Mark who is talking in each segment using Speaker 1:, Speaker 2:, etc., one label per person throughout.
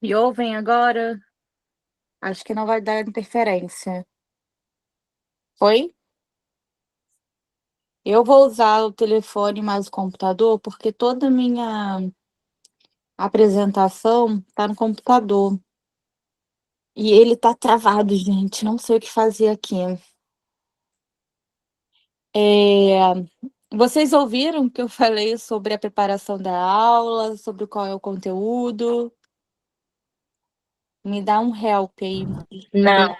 Speaker 1: Me ouvem agora? Acho que não vai dar interferência. Oi? Eu vou usar o telefone mais o computador, porque toda a minha apresentação está no computador. E ele tá travado, gente. Não sei o que fazer aqui. É, Vocês ouviram que eu falei sobre a preparação da aula, sobre qual é o conteúdo? Me dá um help aí.
Speaker 2: Não,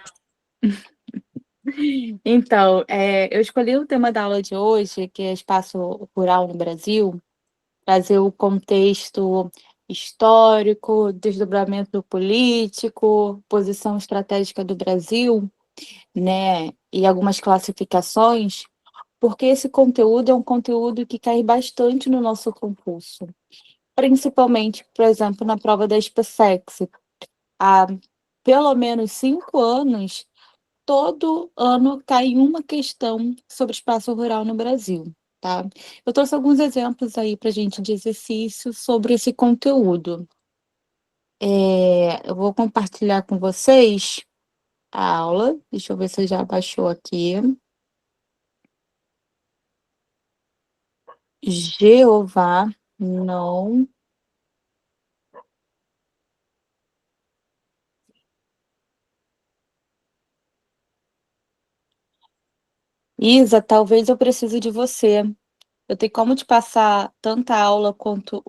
Speaker 1: Então, eu escolhi o tema da aula de hoje, que é espaço rural no Brasil, trazer o contexto histórico, desdobramento político, posição estratégica do Brasil, né, e algumas classificações, porque esse conteúdo é um conteúdo que cai bastante no nosso concurso, principalmente, por exemplo, na prova da SpaceX. Há pelo menos 5 anos, todo ano cai uma questão sobre espaço rural no Brasil, tá? Eu trouxe alguns exemplos aí para gente de exercício sobre esse conteúdo. Eu vou compartilhar com vocês a aula. Deixa eu ver se já baixou aqui. Jeová, não. Isa, talvez eu precise de você. Eu tenho como te passar tanta aula quanto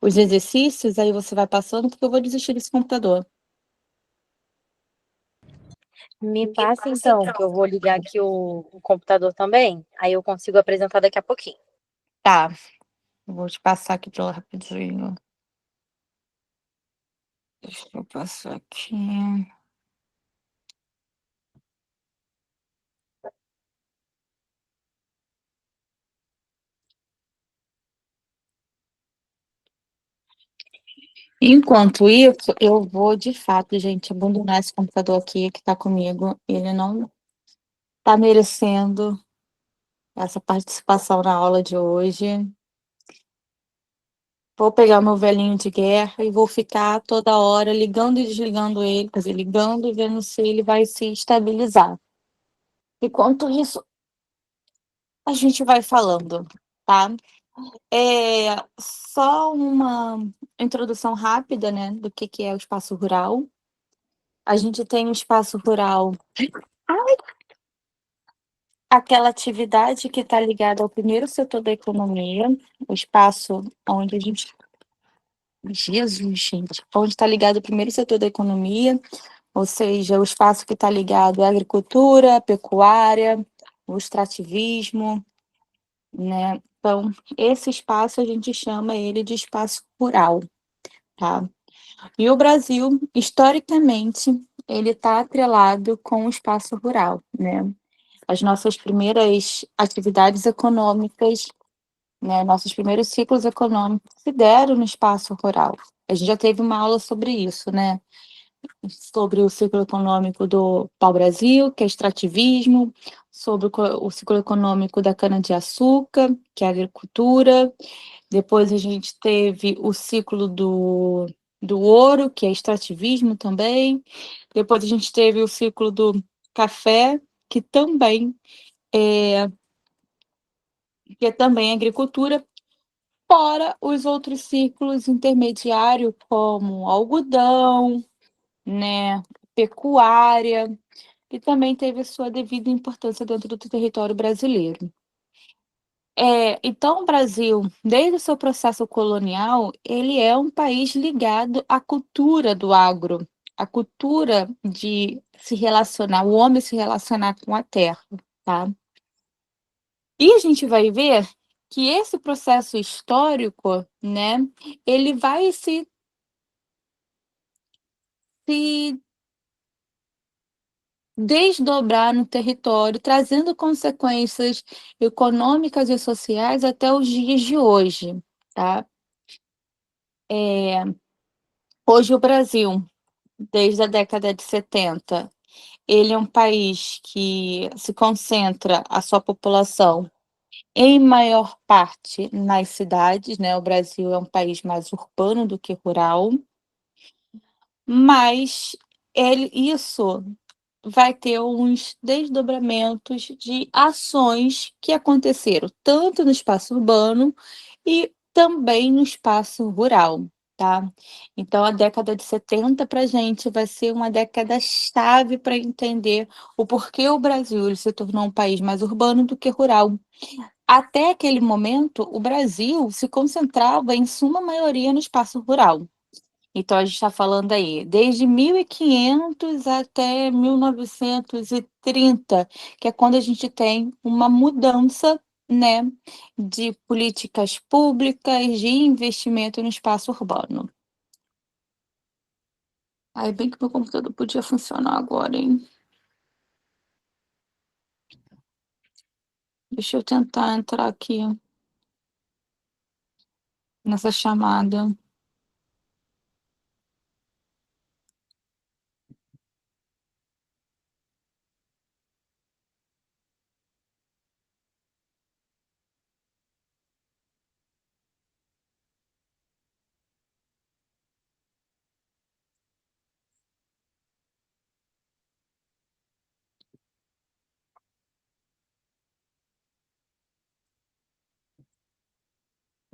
Speaker 1: os exercícios, aí você vai passando, porque eu vou desistir desse computador.
Speaker 2: me passa então, que eu vou ligar aqui o computador também, aí eu consigo apresentar daqui a pouquinho.
Speaker 1: Tá, eu vou te passar aqui para rapidinho. Deixa eu passar aqui. Enquanto isso, eu vou, de fato, gente, abandonar esse computador aqui que está comigo. Ele não está merecendo essa participação na aula de hoje. Vou pegar meu velhinho de guerra e vou ficar toda hora ligando e desligando ele, quer dizer, ligando e vendo se ele vai se estabilizar. Enquanto isso, a gente vai falando, tá? Só uma introdução rápida, né, do que é o espaço rural. A gente tem um espaço rural, aquela atividade que está ligada ao primeiro setor da economia, o espaço onde a gente. Jesus, gente, onde está ligado o primeiro setor da economia, ou seja, o espaço que está ligado à agricultura, à pecuária, o extrativismo, né? Então, esse espaço a gente chama ele de espaço rural, tá? E o Brasil, historicamente, ele está atrelado com o espaço rural, né? As nossas primeiras atividades econômicas, né, nossos primeiros ciclos econômicos se deram no espaço rural. A gente já teve uma aula sobre isso, né? Sobre o ciclo econômico do pau-brasil, que é extrativismo, sobre o ciclo econômico da cana-de-açúcar, que é a agricultura. Depois a gente teve o ciclo do ouro, que é extrativismo também. Depois a gente teve o ciclo do café, que também é, que é também agricultura, fora os outros ciclos intermediários, como algodão, né, pecuária, que também teve sua devida importância dentro do território brasileiro. Então, o Brasil, desde o seu processo colonial, ele é um país ligado à cultura do agro, à cultura de se relacionar, o homem se relacionar com a terra, tá? E a gente vai ver que esse processo histórico, né, ele vai se desdobrar no território, trazendo consequências econômicas e sociais até os dias de hoje, tá? Hoje o Brasil, desde a década de 70, ele é um país que se concentra a sua população em maior parte nas cidades, né? O Brasil é um país mais urbano do que rural. mas isso vai ter uns desdobramentos de ações que aconteceram tanto no espaço urbano e também no espaço rural, tá. Então a década de 70 para a gente vai ser uma década chave para entender o porquê o Brasil ele se tornou um país mais urbano do que rural. Até aquele momento, o Brasil se concentrava em suma maioria no espaço rural. Então a gente está falando aí, desde 1500 até 1930, que é quando a gente tem uma mudança, né, de políticas públicas, de investimento no espaço urbano. Aí bem que meu computador podia funcionar agora, hein. Deixa eu tentar entrar aqui nessa chamada.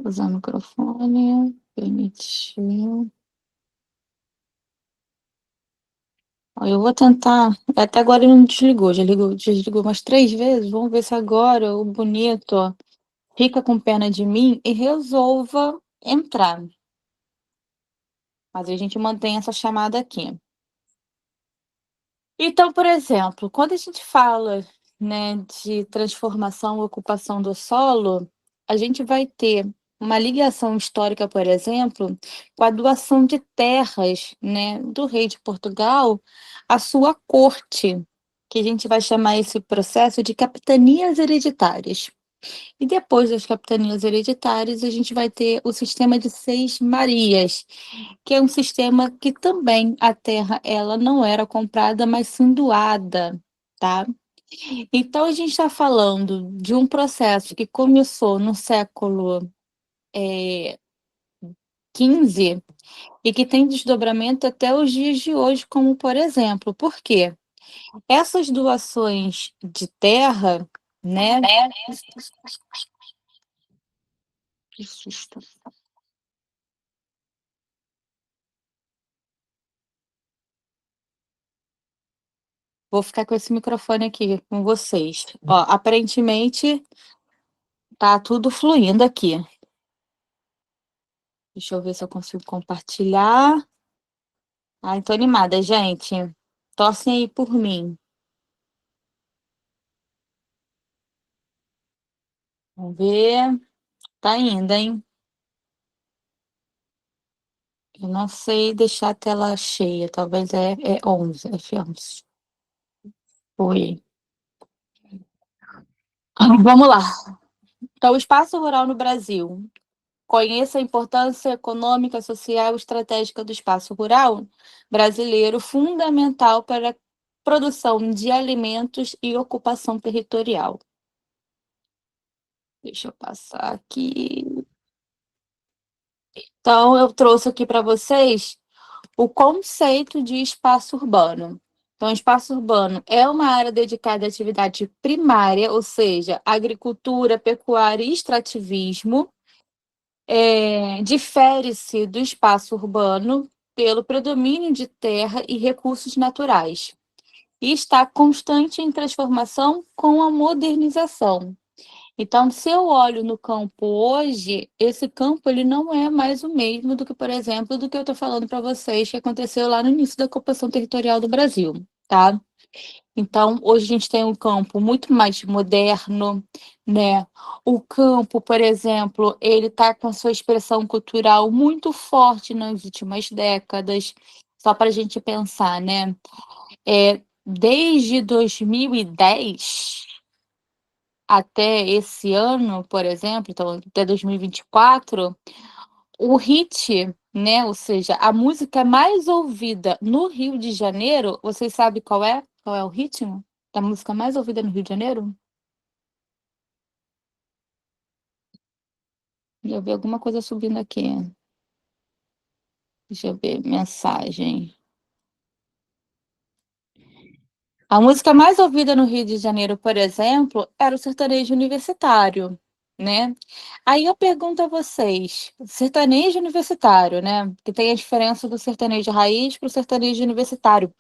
Speaker 1: Usar o microfone, permitir. Ó, eu vou tentar, até agora ele não desligou, desligou umas 3 vezes, vamos ver se agora o bonito, ó, fica com pena de mim e resolva entrar. Mas a gente mantém essa chamada aqui. Então, por exemplo, quando a gente fala, né, de transformação e ocupação do solo, a gente vai ter uma ligação histórica, por exemplo, com a doação de terras, né, do rei de Portugal à sua corte, que a gente vai chamar esse processo de capitanias hereditárias. E depois das capitanias hereditárias, a gente vai ter o sistema de Seis Marias, que é um sistema que também a terra ela não era comprada, mas sim doada, tá. Então a gente está falando de um processo que começou no século, eh, 15 e que tem desdobramento até os dias de hoje, como por exemplo, por quê? Essas doações de terra, né. Que susto. Vou ficar com esse microfone aqui com vocês. Ó, aparentemente tá tudo fluindo aqui. Deixa eu ver se eu consigo compartilhar. Ai, tô animada, gente. Torcem aí por mim. Vamos ver. Tá indo, hein? Eu não sei deixar a tela cheia, talvez é 11, F11. Foi. Vamos lá. Então, o espaço rural no Brasil. Conheça a importância econômica, social e estratégica do espaço rural brasileiro, fundamental para a produção de alimentos e ocupação territorial. Deixa eu passar aqui. Então, eu trouxe aqui para vocês o conceito de espaço urbano. Então, espaço urbano é uma área dedicada à atividade primária, ou seja, agricultura, pecuária e extrativismo. Difere-se do espaço urbano pelo predomínio de terra e recursos naturais, e está constante em transformação com a modernização. Então, se eu olho no campo hoje, esse campo ele não é mais o mesmo do que, por exemplo, do que eu estou falando para vocês que aconteceu lá no início da ocupação territorial do Brasil, tá? Então, hoje a gente tem um campo muito mais moderno, né? O campo, por exemplo, ele está com a sua expressão cultural muito forte nas últimas décadas. Só para a gente pensar, né? Desde 2010 até esse ano, por exemplo, então até 2024, o hit, né, ou seja, a música mais ouvida no Rio de Janeiro, vocês sabem qual é? Qual é o ritmo da música mais ouvida no Rio de Janeiro? Eu vi alguma coisa subindo aqui. Deixa eu ver, mensagem. A música mais ouvida no Rio de Janeiro, por exemplo, era o sertanejo universitário, né. Aí eu pergunto a vocês, sertanejo universitário, né, que tem a diferença do sertanejo raiz para o sertanejo universitário.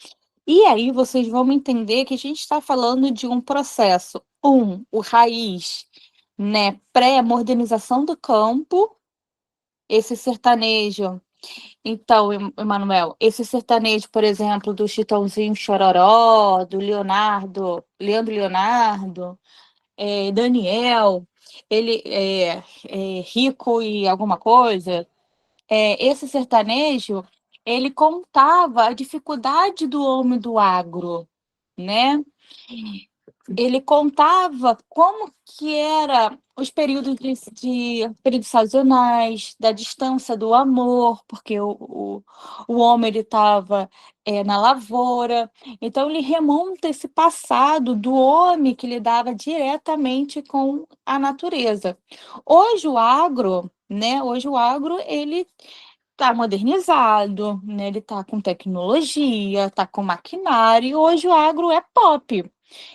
Speaker 1: E aí vocês vão entender que a gente está falando de um processo, o raiz, né, pré-modernização do campo, esse sertanejo então, Emanuel, esse sertanejo, por exemplo, do Chitãozinho Chororó, do Leandro Leonardo, Daniel, ele Rico e alguma coisa, esse sertanejo, ele contava a dificuldade do homem do agro, né? Ele contava como que era os períodos períodos sazonais, da distância do amor, porque o homem ele estava na lavoura. Então ele remonta esse passado do homem que lidava diretamente com a natureza. Hoje o agro, né? Hoje o agro ele está modernizado, né? Ele está com tecnologia, está com maquinário. E hoje o agro é pop.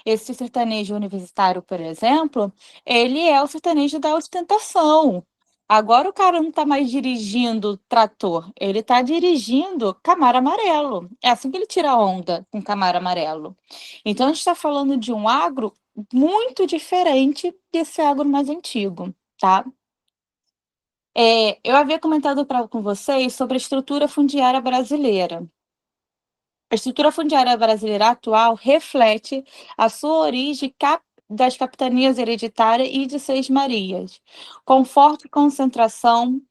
Speaker 1: Esse sertanejo universitário, por exemplo, ele é o sertanejo da ostentação. Agora o cara não está mais dirigindo trator, ele está dirigindo Camaro amarelo. É assim que ele tira onda com Camaro amarelo. Então a gente está falando de um agro muito diferente desse agro mais antigo, tá? Eu havia comentado com vocês sobre a estrutura fundiária brasileira. A estrutura fundiária brasileira atual reflete a sua origem das capitanias hereditárias e de Seis Marias, com forte concentração,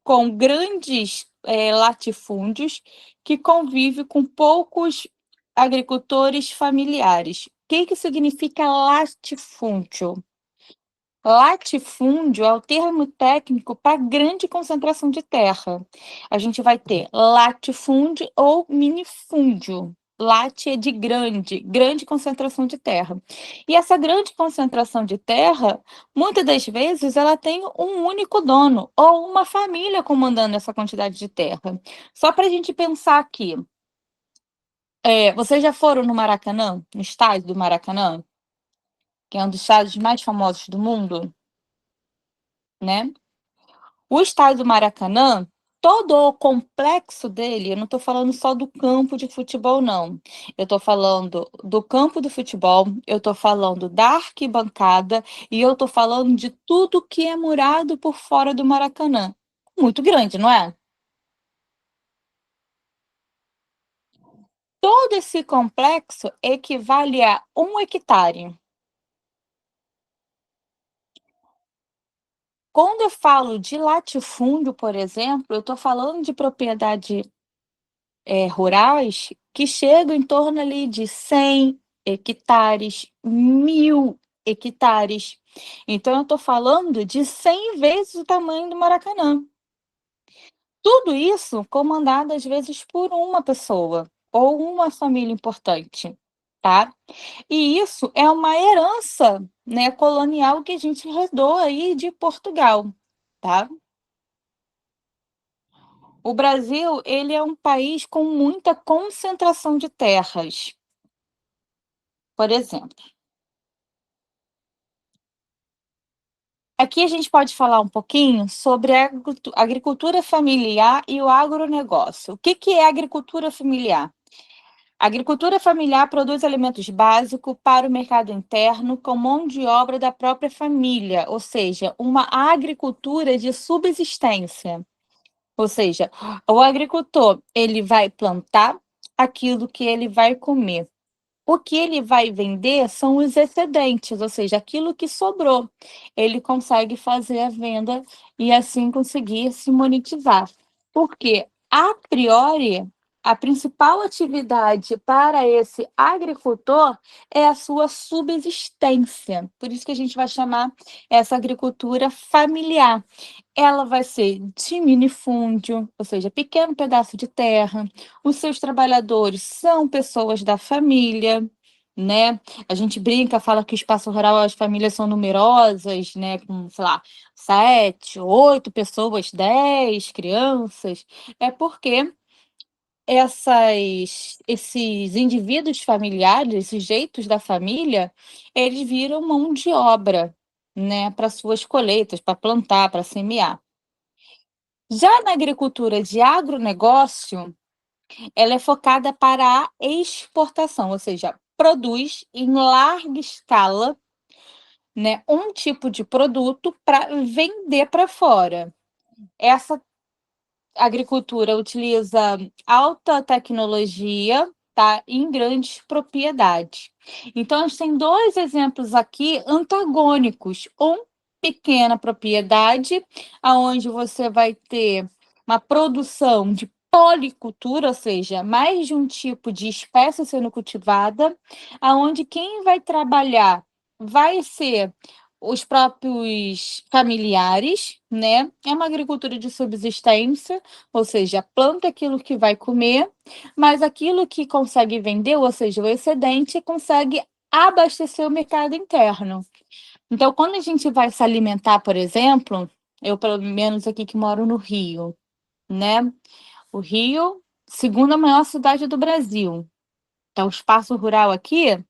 Speaker 1: com grandes latifúndios, que convive com poucos agricultores familiares. O que significa latifúndio? Latifúndio é o termo técnico para grande concentração de terra. A gente vai ter latifúndio ou minifúndio. Late é de grande, grande concentração de terra. E essa grande concentração de terra, muitas das vezes, ela tem um único dono ou uma família comandando essa quantidade de terra. Só para a gente pensar aqui, vocês já foram no Maracanã, no estádio do Maracanã, que é um dos estádios mais famosos do mundo, né? O estádio do Maracanã, todo o complexo dele, eu não estou falando só do campo de futebol, não. Eu estou falando do campo do futebol, eu estou falando da arquibancada e eu estou falando de tudo que é murado por fora do Maracanã. Muito grande, não é? Todo esse complexo equivale a 1 hectare. Quando eu falo de latifúndio, por exemplo, eu estou falando de propriedade rurais que chegam em torno ali de 100 hectares, 1.000 hectares. Então eu estou falando de 100 vezes o tamanho do Maracanã. Tudo isso comandado às vezes por uma pessoa ou uma família importante, tá? E isso é uma herança, né, colonial que a gente herdou aí de Portugal, tá? O Brasil, ele é um país com muita concentração de terras. Por exemplo, aqui a gente pode falar um pouquinho sobre a agricultura familiar e o agronegócio. O que é agricultura familiar? A agricultura familiar produz alimentos básicos para o mercado interno com mão de obra da própria família, ou seja, uma agricultura de subsistência. Ou seja, o agricultor, ele vai plantar aquilo que ele vai comer. O que ele vai vender são os excedentes, ou seja, aquilo que sobrou. Ele consegue fazer a venda e assim conseguir se monetizar. Porque, a priori, a principal atividade para esse agricultor é a sua subsistência. Por isso que a gente vai chamar essa agricultura familiar. Ela vai ser de minifúndio, ou seja, pequeno pedaço de terra. Os seus trabalhadores são pessoas da família, né? A gente brinca, fala que o espaço rural as famílias são numerosas, né? Com, sei lá, 7, 8 pessoas, 10 crianças. É porque esses indivíduos familiares, esses jeitos da família, eles viram mão de obra, né, para suas colheitas, para plantar, para semear. Já na agricultura de agronegócio, ela é focada para a exportação, ou seja, produz em larga escala, né, um tipo de produto para vender para fora. Essa agricultura utiliza alta tecnologia, tá, em grandes propriedades. Então, a gente tem 2 exemplos aqui antagônicos. Pequena propriedade, aonde você vai ter uma produção de policultura, ou seja, mais de um tipo de espécie sendo cultivada, aonde quem vai trabalhar vai ser os próprios familiares, né? É uma agricultura de subsistência, ou seja, planta aquilo que vai comer, mas aquilo que consegue vender, ou seja, o excedente, consegue abastecer o mercado interno. Então, quando a gente vai se alimentar, por exemplo, eu pelo menos aqui que moro no Rio, né? O Rio, segunda maior cidade do Brasil. Então, o espaço rural aqui,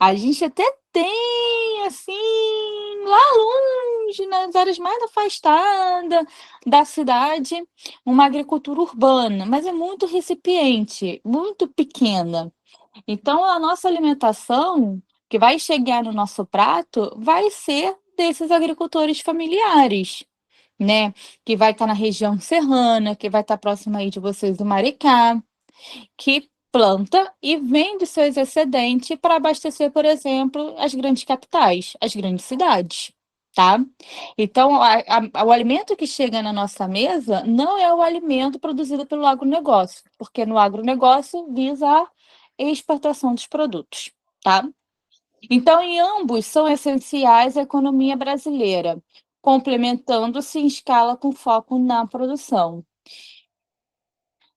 Speaker 1: a gente até tem, assim, lá longe, nas áreas mais afastadas da cidade, uma agricultura urbana, mas é muito recipiente, muito pequena. Então, a nossa alimentação, que vai chegar no nosso prato, vai ser desses agricultores familiares, né? Que vai estar na região serrana, que vai estar próxima aí de vocês do Maricá, que planta e vende seus excedentes para abastecer, por exemplo, as grandes capitais, as grandes cidades, tá? Então, o alimento que chega na nossa mesa não é o alimento produzido pelo agronegócio, porque no agronegócio visa a exportação dos produtos, tá? Então, em ambos são essenciais à economia brasileira, complementando-se em escala com foco na produção.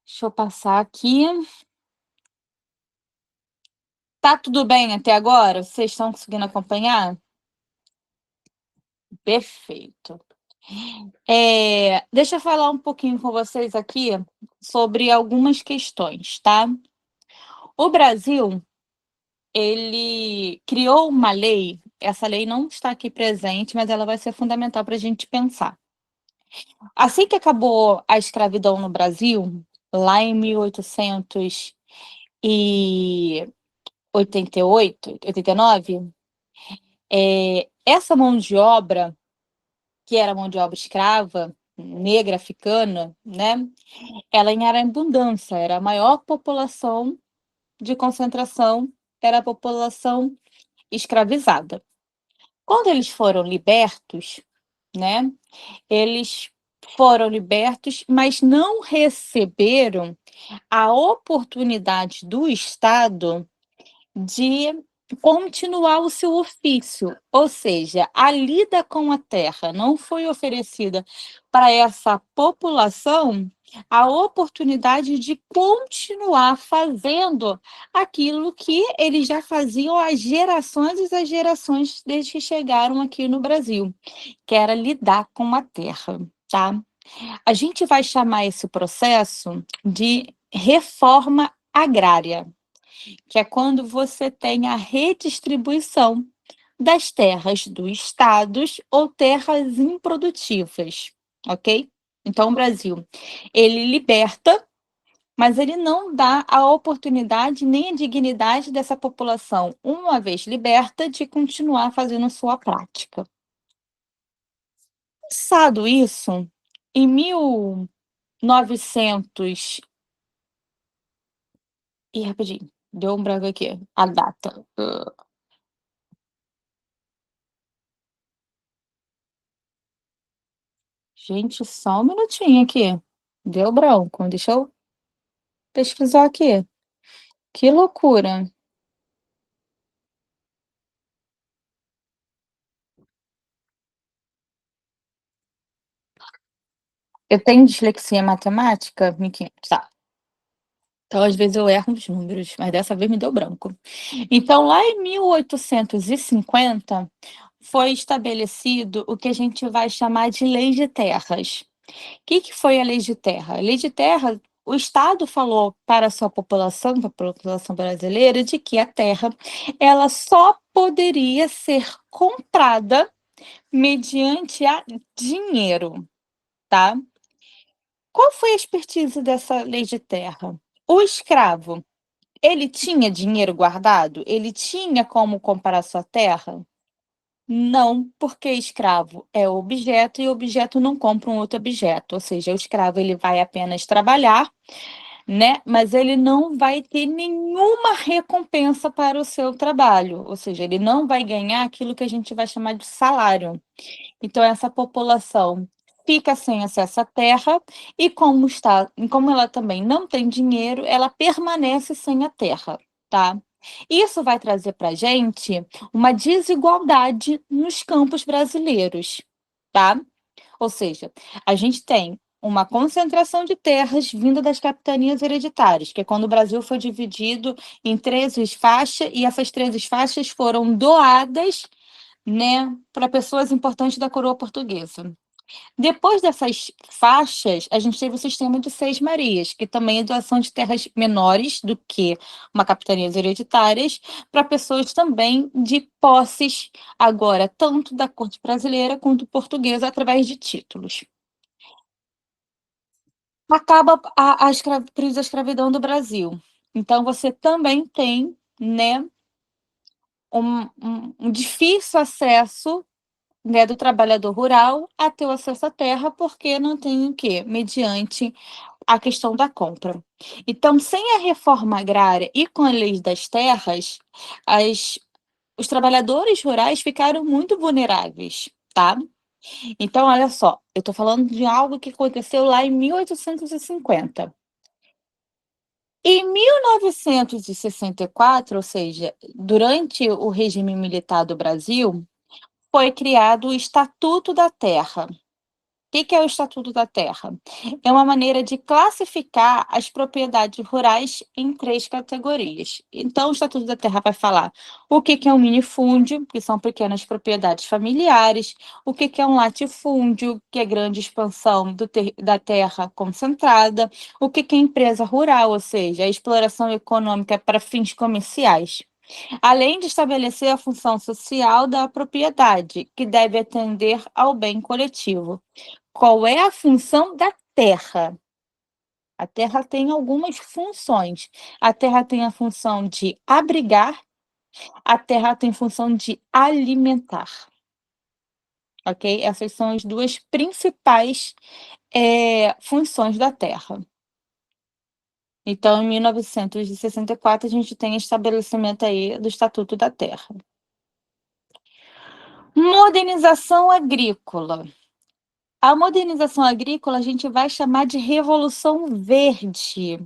Speaker 1: Deixa eu passar aqui. Tá tudo bem até agora? Vocês estão conseguindo acompanhar? Perfeito. Deixa eu falar um pouquinho com vocês aqui sobre algumas questões, tá? O Brasil, ele criou uma lei, essa lei não está aqui presente, mas ela vai ser fundamental para a gente pensar. Assim que acabou a escravidão no Brasil, lá em 1888, 89, essa mão de obra que era mão de obra escrava, negra, africana, né? Ela era em abundância, era a maior população de concentração, era a população escravizada. Quando eles foram libertos, né? Eles foram libertos, mas não receberam a oportunidade do Estado de continuar o seu ofício, ou seja, a lida com a terra não foi oferecida para essa população a oportunidade de continuar fazendo aquilo que eles já faziam há gerações e as gerações desde que chegaram aqui no Brasil, que era lidar com a terra, tá? A gente vai chamar esse processo de reforma agrária, que é quando você tem a redistribuição das terras dos estados ou terras improdutivas, ok? Então, o Brasil, ele liberta, mas ele não dá a oportunidade nem a dignidade dessa população, uma vez liberta, de continuar fazendo sua prática. Passado isso, em 1900 rapidinho, deu um branco aqui, a data. Gente, só um minutinho aqui. Deu branco. Deixa eu pesquisar aqui. Que loucura. Eu tenho dislexia matemática, 1500, tá. Então, às vezes, eu erro os números, mas dessa vez me deu branco. Então, lá em 1850, foi estabelecido o que a gente vai chamar de Lei de Terras. O que foi a Lei de Terra? A Lei de Terra o Estado falou para a sua população, para a população brasileira, de que a terra ela só poderia ser comprada mediante a dinheiro, tá? Qual foi a expertise dessa lei de terra? O escravo, ele tinha dinheiro guardado? Ele tinha como comprar sua terra? Não, porque escravo é objeto e objeto não compra um outro objeto, ou seja, o escravo ele vai apenas trabalhar, né, mas ele não vai ter nenhuma recompensa para o seu trabalho, ou seja, ele não vai ganhar aquilo que a gente vai chamar de salário. Então essa população fica sem acesso à terra e como ela também não tem dinheiro, ela permanece sem a terra, tá? Isso vai trazer para a gente uma desigualdade nos campos brasileiros, tá? Ou seja, a gente tem uma concentração de terras vinda das capitanias hereditárias, que é quando o Brasil foi dividido em 13 faixas, e essas 13 faixas foram doadas, né, para pessoas importantes da coroa portuguesa. Depois dessas faixas, a gente teve o sistema de Seis Marias, que também é doação de terras menores do que uma capitanias hereditárias, para pessoas também de posses, agora, tanto da corte brasileira quanto portuguesa, através de títulos. Acaba a crise da escravidão do Brasil. Então, você também tem, né, um difícil acesso, né, do trabalhador rural a ter o acesso à terra, porque não tem o quê? Mediante a questão da compra. Então, sem a reforma agrária e com a lei das terras, as os trabalhadores rurais ficaram muito vulneráveis, tá? Então, olha só, eu estou falando de algo que aconteceu lá em 1850. Em 1964, ou seja, durante o regime militar do Brasil, foi criado o Estatuto da Terra. Que é o Estatuto da Terra? É uma maneira de classificar as propriedades rurais em três categorias. Então, o Estatuto da Terra vai falar o que é um minifúndio, que são pequenas propriedades familiares, o que é um latifúndio, que é grande expansão da terra concentrada, o que é empresa rural, ou seja, a exploração econômica para fins comerciais. Além de estabelecer a função social da propriedade, que deve atender ao bem coletivo. Qual é a função da terra? A terra tem algumas funções. A terra tem a função de abrigar, a terra tem função de alimentar, ok? Essas são as duas principais funções da terra. Então, em 1964, a gente tem estabelecimento aí do Estatuto da Terra. Modernização agrícola. A modernização agrícola a gente vai chamar de Revolução Verde.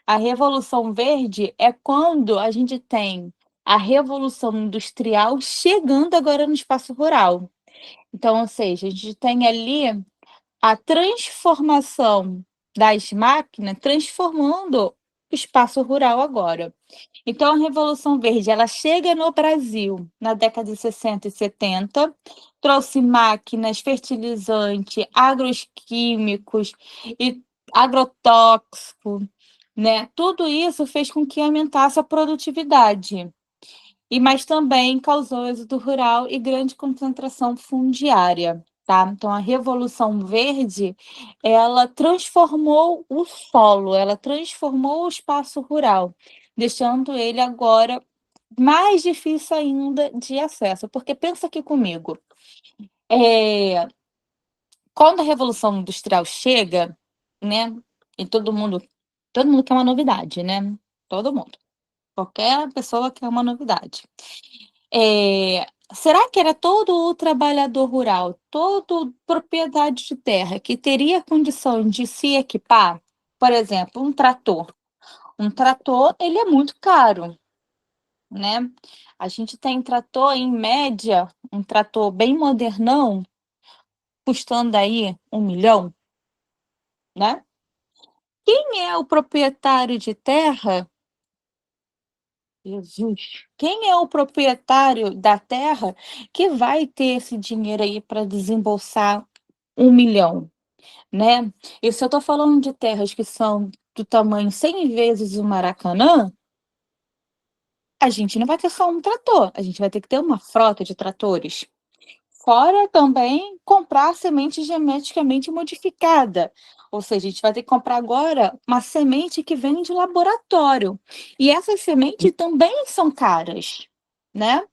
Speaker 1: A Revolução Verde é quando a gente tem a Revolução Industrial chegando agora no espaço rural. Então, ou seja, a gente tem ali a transformação das máquinas, transformando o espaço rural agora. Então, a Revolução Verde, ela chega no Brasil na década de 60 e 70, trouxe máquinas, fertilizante, agroquímicos e agrotóxico, né? Tudo isso fez com que aumentasse a produtividade. Mas também causou êxodo rural e grande concentração fundiária, tá? Então, a Revolução Verde, ela transformou o solo, ela transformou o espaço rural, deixando ele agora mais difícil ainda de acesso. Porque pensa aqui comigo, quando a Revolução Industrial chega, né, e todo mundo quer uma novidade, né? Todo mundo. Qualquer pessoa quer uma novidade. Será que era todo o trabalhador rural, todo propriedade de terra que teria condição de se equipar? Por exemplo, um trator. Um trator, ele é muito caro, né? A gente tem trator, em média, um trator bem modernão, custando aí 1 milhão, né? Quem é o proprietário de terra? Jesus. Quem é o proprietário da terra que vai ter esse dinheiro aí para desembolsar 1 milhão? né? E se eu estou falando de terras que são do tamanho 100 vezes o Maracanã, a gente não vai ter só um trator, a gente vai ter que ter uma frota de tratores. Fora também comprar semente geneticamente modificada. Ou seja, a gente vai ter que comprar agora uma semente que vem de laboratório. E essas sementes também são caras, né?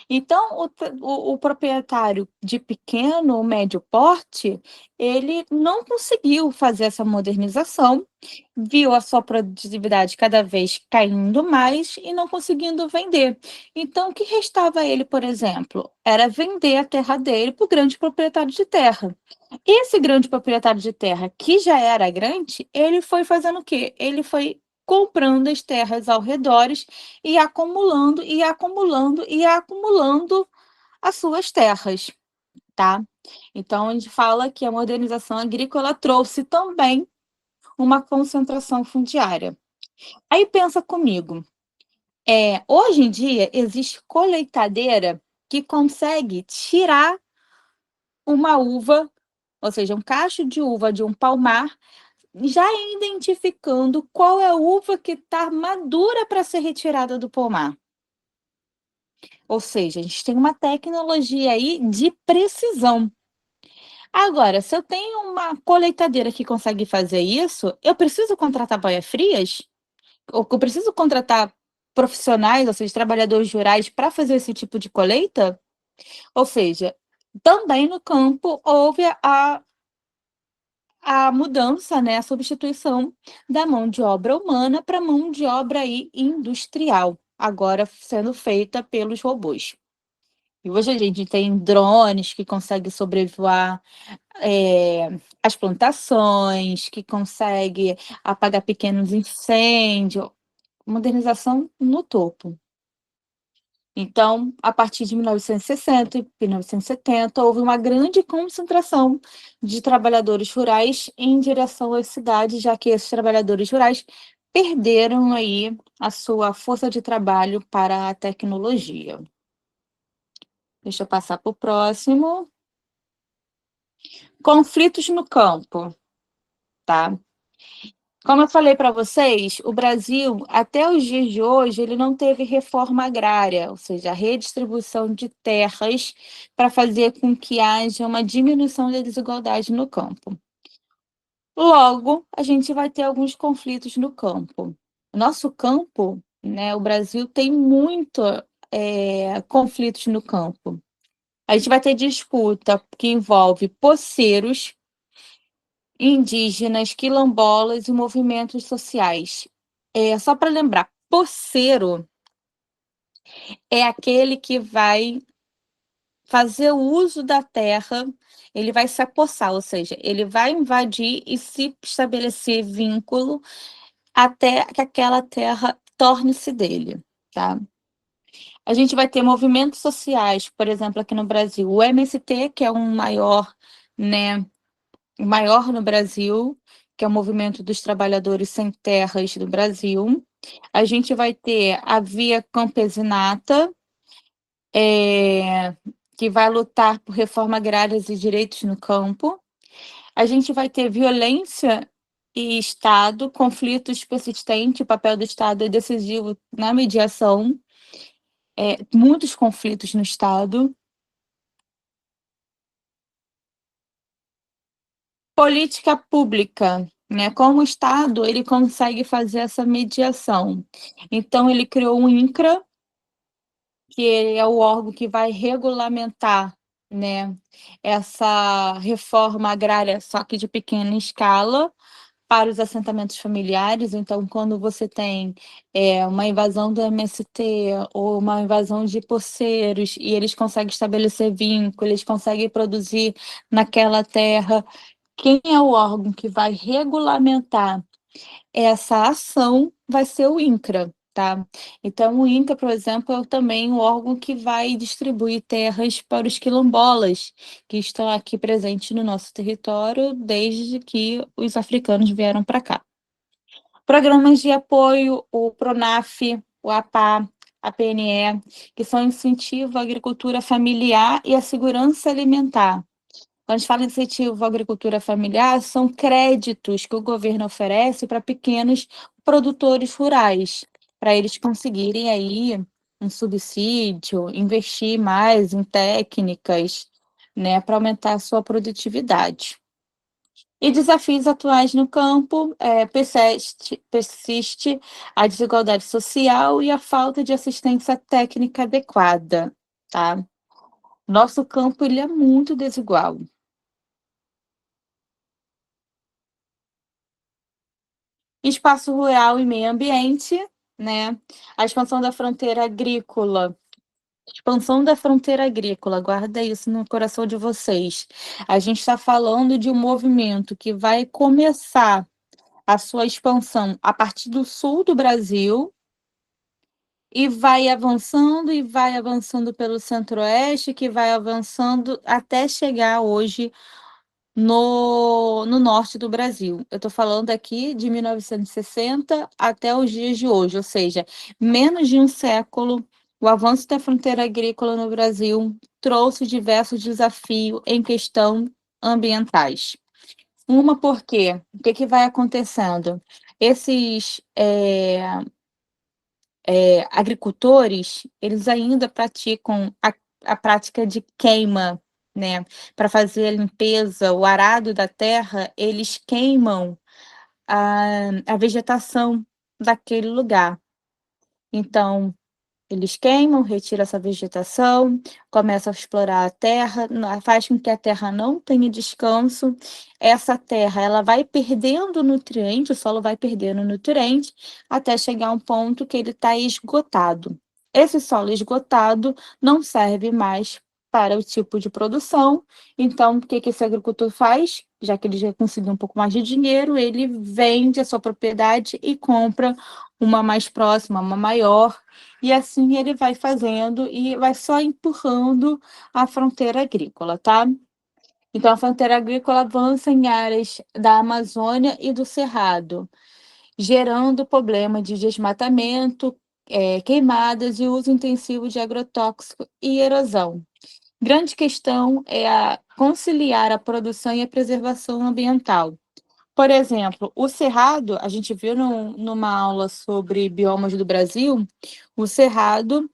Speaker 1: Então, o proprietário de pequeno ou médio porte, ele não conseguiu fazer essa modernização, viu a sua produtividade cada vez caindo mais e não conseguindo vender. Então, o que restava a ele, por exemplo, era vender a terra dele para o grande proprietário de terra. Esse grande proprietário de terra, que já era grande, ele foi fazendo o quê? Ele foi comprando as terras ao redores e acumulando, e acumulando, e acumulando as suas terras, tá? Então, a gente fala que a modernização agrícola trouxe também uma concentração fundiária. Aí pensa comigo, hoje em dia existe colheitadeira que consegue tirar uma uva, ou seja, um cacho de uva de um palmar, já identificando qual é a uva que está madura para ser retirada do pomar. Ou seja, a gente tem uma tecnologia aí de precisão. Agora, se eu tenho uma colheitadeira que consegue fazer isso, eu preciso contratar boias-frias? Ou eu preciso contratar profissionais, ou seja, trabalhadores rurais para fazer esse tipo de colheita? Ou seja, também no campo houve a mudança, né, a substituição da mão de obra humana para mão de obra aí industrial, agora sendo feita pelos robôs. E hoje a gente tem drones que conseguem sobrevoar as plantações, que consegue apagar pequenos incêndios, modernização no topo. Então, a partir de 1960 e 1970, houve uma grande concentração de trabalhadores rurais em direção às cidades, já que esses trabalhadores rurais perderam aí a sua força de trabalho para a tecnologia. Deixa eu passar para o próximo. Conflitos no campo, tá? Como eu falei para vocês, o Brasil, até os dias de hoje, ele não teve reforma agrária, ou seja, a redistribuição de terras para fazer com que haja uma diminuição da desigualdade no campo. Logo, a gente vai ter alguns conflitos no campo. O nosso campo, né, o Brasil tem muito conflitos no campo. A gente vai ter disputa que envolve poceiros, indígenas, quilombolas e movimentos sociais. Só para lembrar, poceiro é aquele que vai fazer o uso da terra, ele vai se apossar, ou seja, ele vai invadir e se estabelecer vínculo até que aquela terra torne-se dele, tá? A gente vai ter movimentos sociais, por exemplo, aqui no Brasil, o MST, que é um maior, né, o maior no Brasil, que é o Movimento dos Trabalhadores Sem Terras do Brasil. A gente vai ter a Via Campesinata, que vai lutar por reforma agrária e direitos no campo. A gente vai ter violência e Estado, conflitos persistentes, o papel do Estado é decisivo na mediação, muitos conflitos no Estado. Política pública, né? Como o Estado ele consegue fazer essa mediação. Então, ele criou um INCRA, que é o órgão que vai regulamentar, né, essa reforma agrária, só que de pequena escala, para os assentamentos familiares. Então, quando você tem uma invasão do MST ou uma invasão de poceiros, e eles conseguem estabelecer vínculo, eles conseguem produzir naquela terra, quem é o órgão que vai regulamentar essa ação vai ser o INCRA, tá? Então, o INCRA, por exemplo, é também o órgão que vai distribuir terras para os quilombolas, que estão aqui presentes no nosso território desde que os africanos vieram para cá. Programas de apoio, o PRONAF, o APA, a PNE, que são incentivo à agricultura familiar e à segurança alimentar. Quando a gente fala em incentivo à agricultura familiar, são créditos que o governo oferece para pequenos produtores rurais, para eles conseguirem aí um subsídio, investir mais em técnicas, né, para aumentar a sua produtividade. E desafios atuais no campo, persiste a desigualdade social e a falta de assistência técnica adequada, tá? Nosso campo ele é muito desigual. Espaço rural e meio ambiente, né? A expansão da fronteira agrícola, guarda isso no coração de vocês. A gente está falando de um movimento que vai começar a sua expansão a partir do sul do Brasil e vai avançando pelo centro-oeste, que vai avançando até chegar hoje no norte do Brasil. Eu estou falando aqui de 1960 até os dias de hoje, ou seja, menos de um século, o avanço da fronteira agrícola no Brasil trouxe diversos desafios em questão ambientais. Uma porque, o que que vai acontecendo? Esses agricultores, eles ainda praticam a prática de queima, né? Para fazer a limpeza, o arado da terra, eles queimam a vegetação daquele lugar. Então, eles queimam, retiram essa vegetação, começam a explorar a terra, faz com que a terra não tenha descanso. Essa terra, ela vai perdendo nutriente, o solo vai perdendo nutriente, até chegar a um ponto que ele está esgotado. Esse solo esgotado não serve mais para o tipo de produção. Então, o que que esse agricultor faz? Já que ele já conseguiu um pouco mais de dinheiro, ele vende a sua propriedade e compra uma mais próxima, uma maior, e assim ele vai fazendo e vai só empurrando a fronteira agrícola, tá? Então, a fronteira agrícola avança em áreas da Amazônia e do Cerrado, gerando problema de desmatamento, queimadas e uso intensivo de agrotóxico e erosão. Grande questão é conciliar a produção e a preservação ambiental. Por exemplo, o cerrado, a gente viu numa aula sobre biomas do Brasil, o cerrado,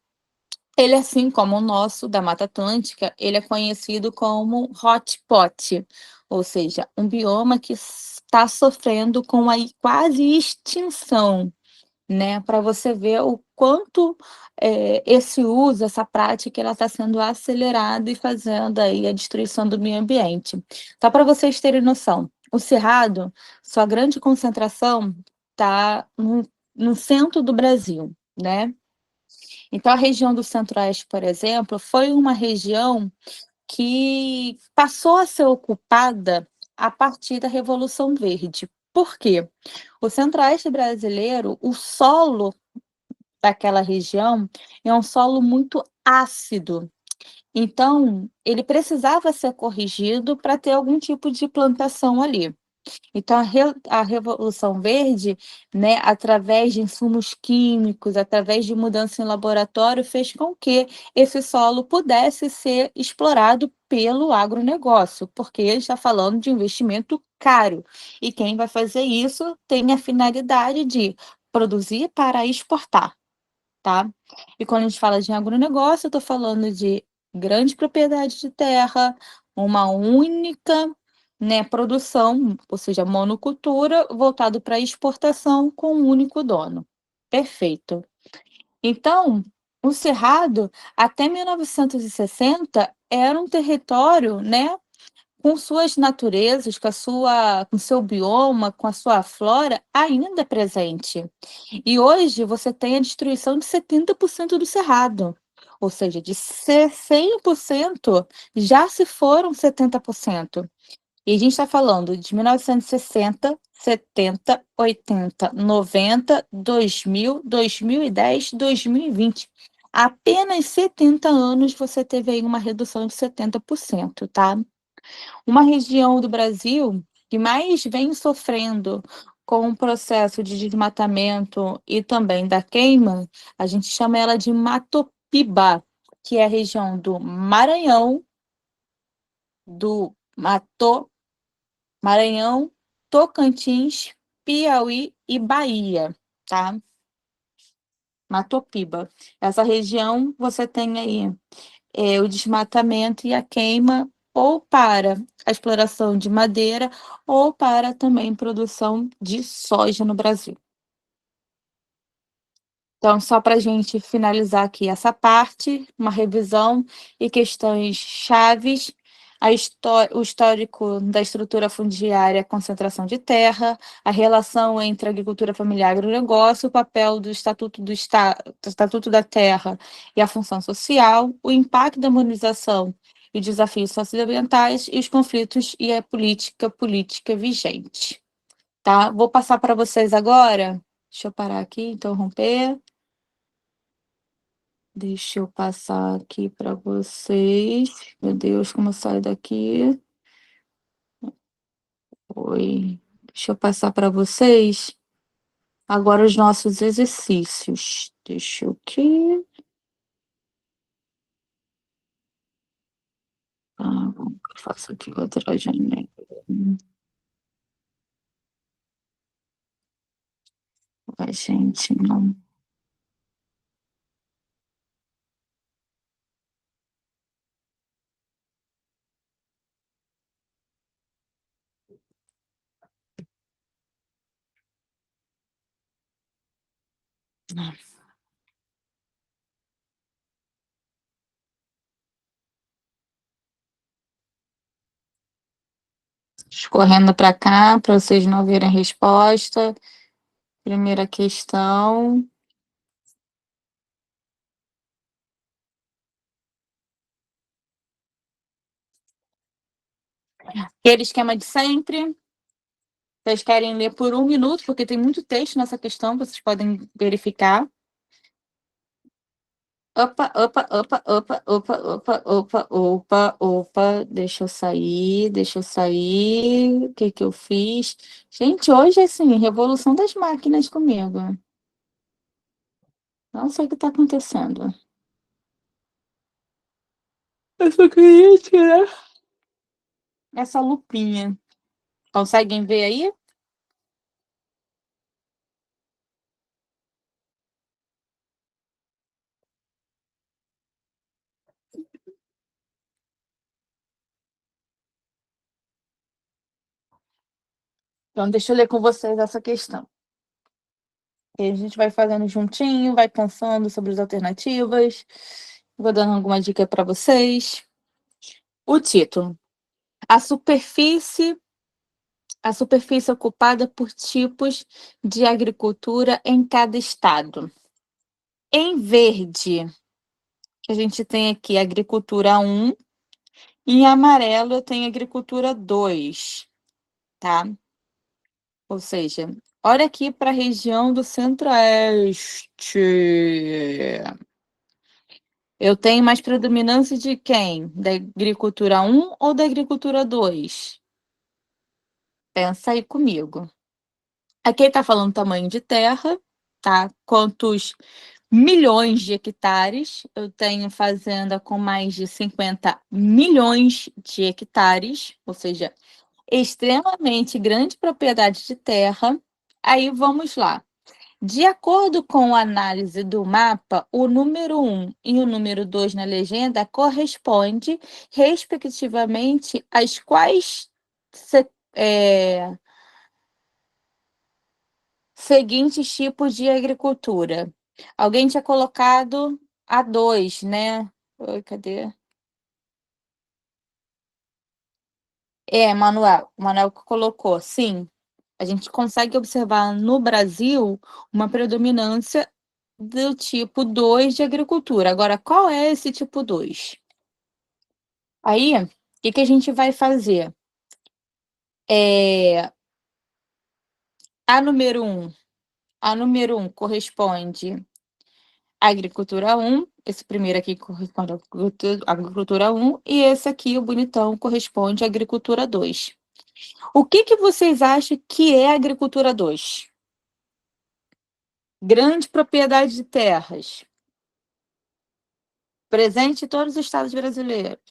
Speaker 1: ele assim como o nosso da Mata Atlântica, ele é conhecido como hotspot, ou seja, um bioma que está sofrendo com a quase extinção, né? Para você ver o quanto esse uso, essa prática, ela está sendo acelerada e fazendo aí a destruição do meio ambiente. Só para vocês terem noção, o Cerrado, sua grande concentração está no centro do Brasil, né? Então, a região do Centro-Oeste, por exemplo, foi uma região que passou a ser ocupada a partir da Revolução Verde. Por quê? O Centro-Oeste brasileiro, o solo daquela região é um solo muito ácido. Então, ele precisava ser corrigido para ter algum tipo de plantação ali. Então, a Revolução Verde, né, através de insumos químicos, através de mudança em laboratório, fez com que esse solo pudesse ser explorado pelo agronegócio, porque ele está falando de investimento caro. E quem vai fazer isso tem a finalidade de produzir para exportar, tá? E quando a gente fala de agronegócio, eu estou falando de grande propriedade de terra, uma única, né, produção, ou seja, monocultura, voltado para exportação com um único dono. Perfeito. Então, o Cerrado, até 1960, era um território, né, com suas naturezas, com seu bioma, com a sua flora ainda presente. E hoje você tem a destruição de 70% do cerrado, ou seja, de 100% já se foram 70%. E a gente está falando de 1960, 70, 80, 90, 2000, 2010, 2020. Apenas 70 anos você teve aí uma redução de 70%, tá? Uma região do Brasil que mais vem sofrendo com o processo de desmatamento e também da queima, a gente chama ela de Matopiba, que é a região do Maranhão, do Maranhão, Tocantins, Piauí e Bahia, tá? Matopiba. Essa região você tem aí o desmatamento e a queima, ou para a exploração de madeira, ou para também produção de soja no Brasil. Então, só para a gente finalizar aqui essa parte, uma revisão e questões chaves, o histórico da estrutura fundiária, concentração de terra, a relação entre agricultura familiar e agronegócio, o papel do Estatuto da Terra e a função social, o impacto da modernização e desafios socioambientais e os conflitos e a política vigente. Tá? Vou passar para vocês agora. Deixa eu parar aqui, interromper. Deixa eu passar aqui para vocês. Meu Deus, como eu saio daqui? Oi. Deixa eu passar para vocês agora os nossos exercícios. Deixa eu aqui. Eu faço aqui outra janela. Ai, gente, não. Escorrendo para cá, para vocês não verem a resposta. Primeira questão. Aquele esquema de sempre. Vocês querem ler por 1 minuto, porque tem muito texto nessa questão, vocês podem verificar. Opa, opa, opa, opa, opa, opa, opa, opa, opa, deixa eu sair. O que que eu fiz? Gente, hoje é assim, revolução das máquinas comigo. Não sei o que está acontecendo. Eu só queria tirar essa lupinha. Conseguem ver aí? Então, deixa eu ler com vocês essa questão. E a gente vai fazendo juntinho, vai pensando sobre as alternativas. Vou dando alguma dica para vocês. O título: A superfície ocupada por tipos de agricultura em cada estado. Em verde, a gente tem aqui agricultura 1, e em amarelo eu tenho agricultura 2, tá? Ou seja, olha aqui para a região do Centro-Oeste. Eu tenho mais predominância de quem? Da agricultura 1 ou da agricultura 2? Pensa aí comigo. Aqui está falando tamanho de terra, tá? Quantos milhões de hectares? Eu tenho fazenda com mais de 50 milhões de hectares, ou seja, extremamente grande propriedade de terra. Aí vamos lá. De acordo com a análise do mapa, o número 1 e o número 2 na legenda corresponde, respectivamente, às quais seguintes tipos de agricultura. Alguém tinha colocado a 2, né? Oi, cadê? Manuel. O Manuel que colocou, sim. A gente consegue observar no Brasil uma predominância do tipo 2 de agricultura. Agora, qual é esse tipo 2? Aí, o que que a gente vai fazer? A número 1, corresponde à agricultura 1, esse primeiro aqui corresponde à agricultura 1, e esse aqui, o bonitão, corresponde à agricultura 2. O que que vocês acham que é a agricultura 2? Grande propriedade de terras, presente em todos os estados brasileiros.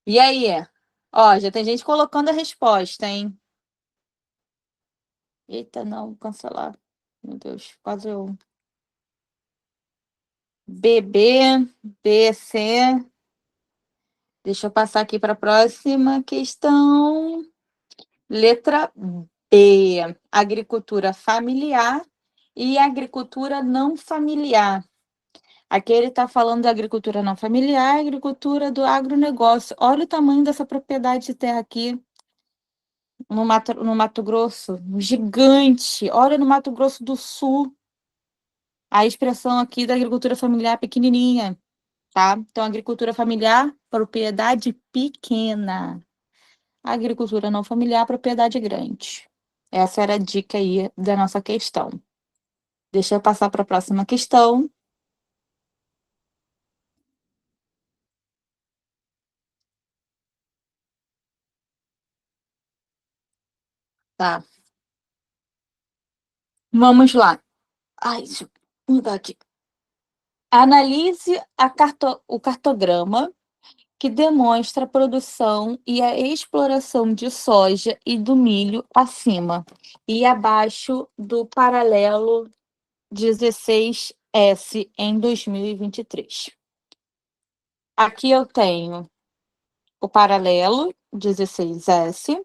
Speaker 1: E aí? Ó, já tem gente colocando a resposta, hein? Eita, não, cancelar. Meu Deus, quase eu. BB, BC. Deixa eu passar aqui para a próxima questão. Letra B, agricultura familiar e agricultura não familiar. Aqui ele está falando da agricultura não familiar, agricultura do agronegócio. Olha o tamanho dessa propriedade de terra aqui no Mato Grosso, gigante. Olha no Mato Grosso do Sul, a expressão aqui da agricultura familiar pequenininha, tá? Então, agricultura familiar, propriedade pequena. Agricultura não familiar, propriedade grande. Essa era a dica aí da nossa questão. Deixa eu passar para a próxima questão. Tá, vamos lá. Ai, deixa eu mudar aqui. Analise o cartograma que demonstra a produção e a exploração de soja e do milho acima e abaixo do paralelo 16S em 2023. Aqui eu tenho o paralelo 16S.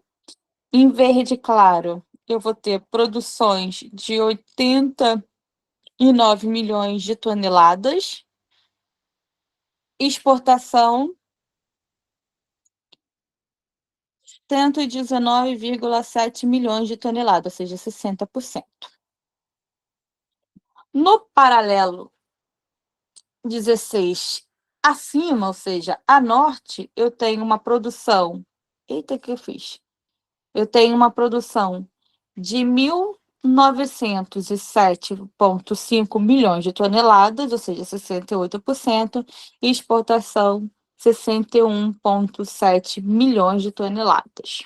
Speaker 1: Em verde claro, eu vou ter produções de 89 milhões de toneladas, exportação 119,7 milhões de toneladas, ou seja, 60%. No paralelo 16 acima, ou seja, a norte, eu tenho uma produção. Eita, que eu fiz? Eu tenho uma produção de 1.907,5 milhões de toneladas, ou seja, 68%, e exportação 61,7 milhões de toneladas.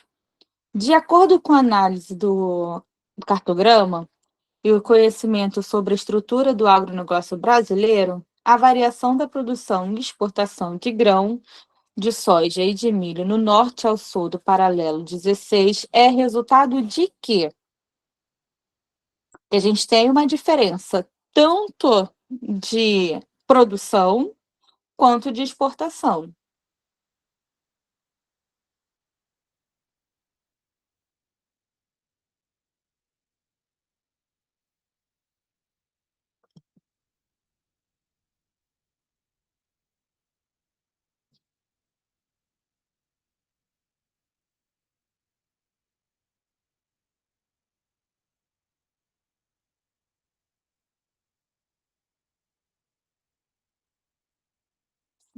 Speaker 1: De acordo com a análise do cartograma e o conhecimento sobre a estrutura do agronegócio brasileiro, a variação da produção e exportação de grão, de soja e de milho no norte ao sul do paralelo 16 é resultado de quê? Que a gente tem uma diferença tanto de produção quanto de exportação.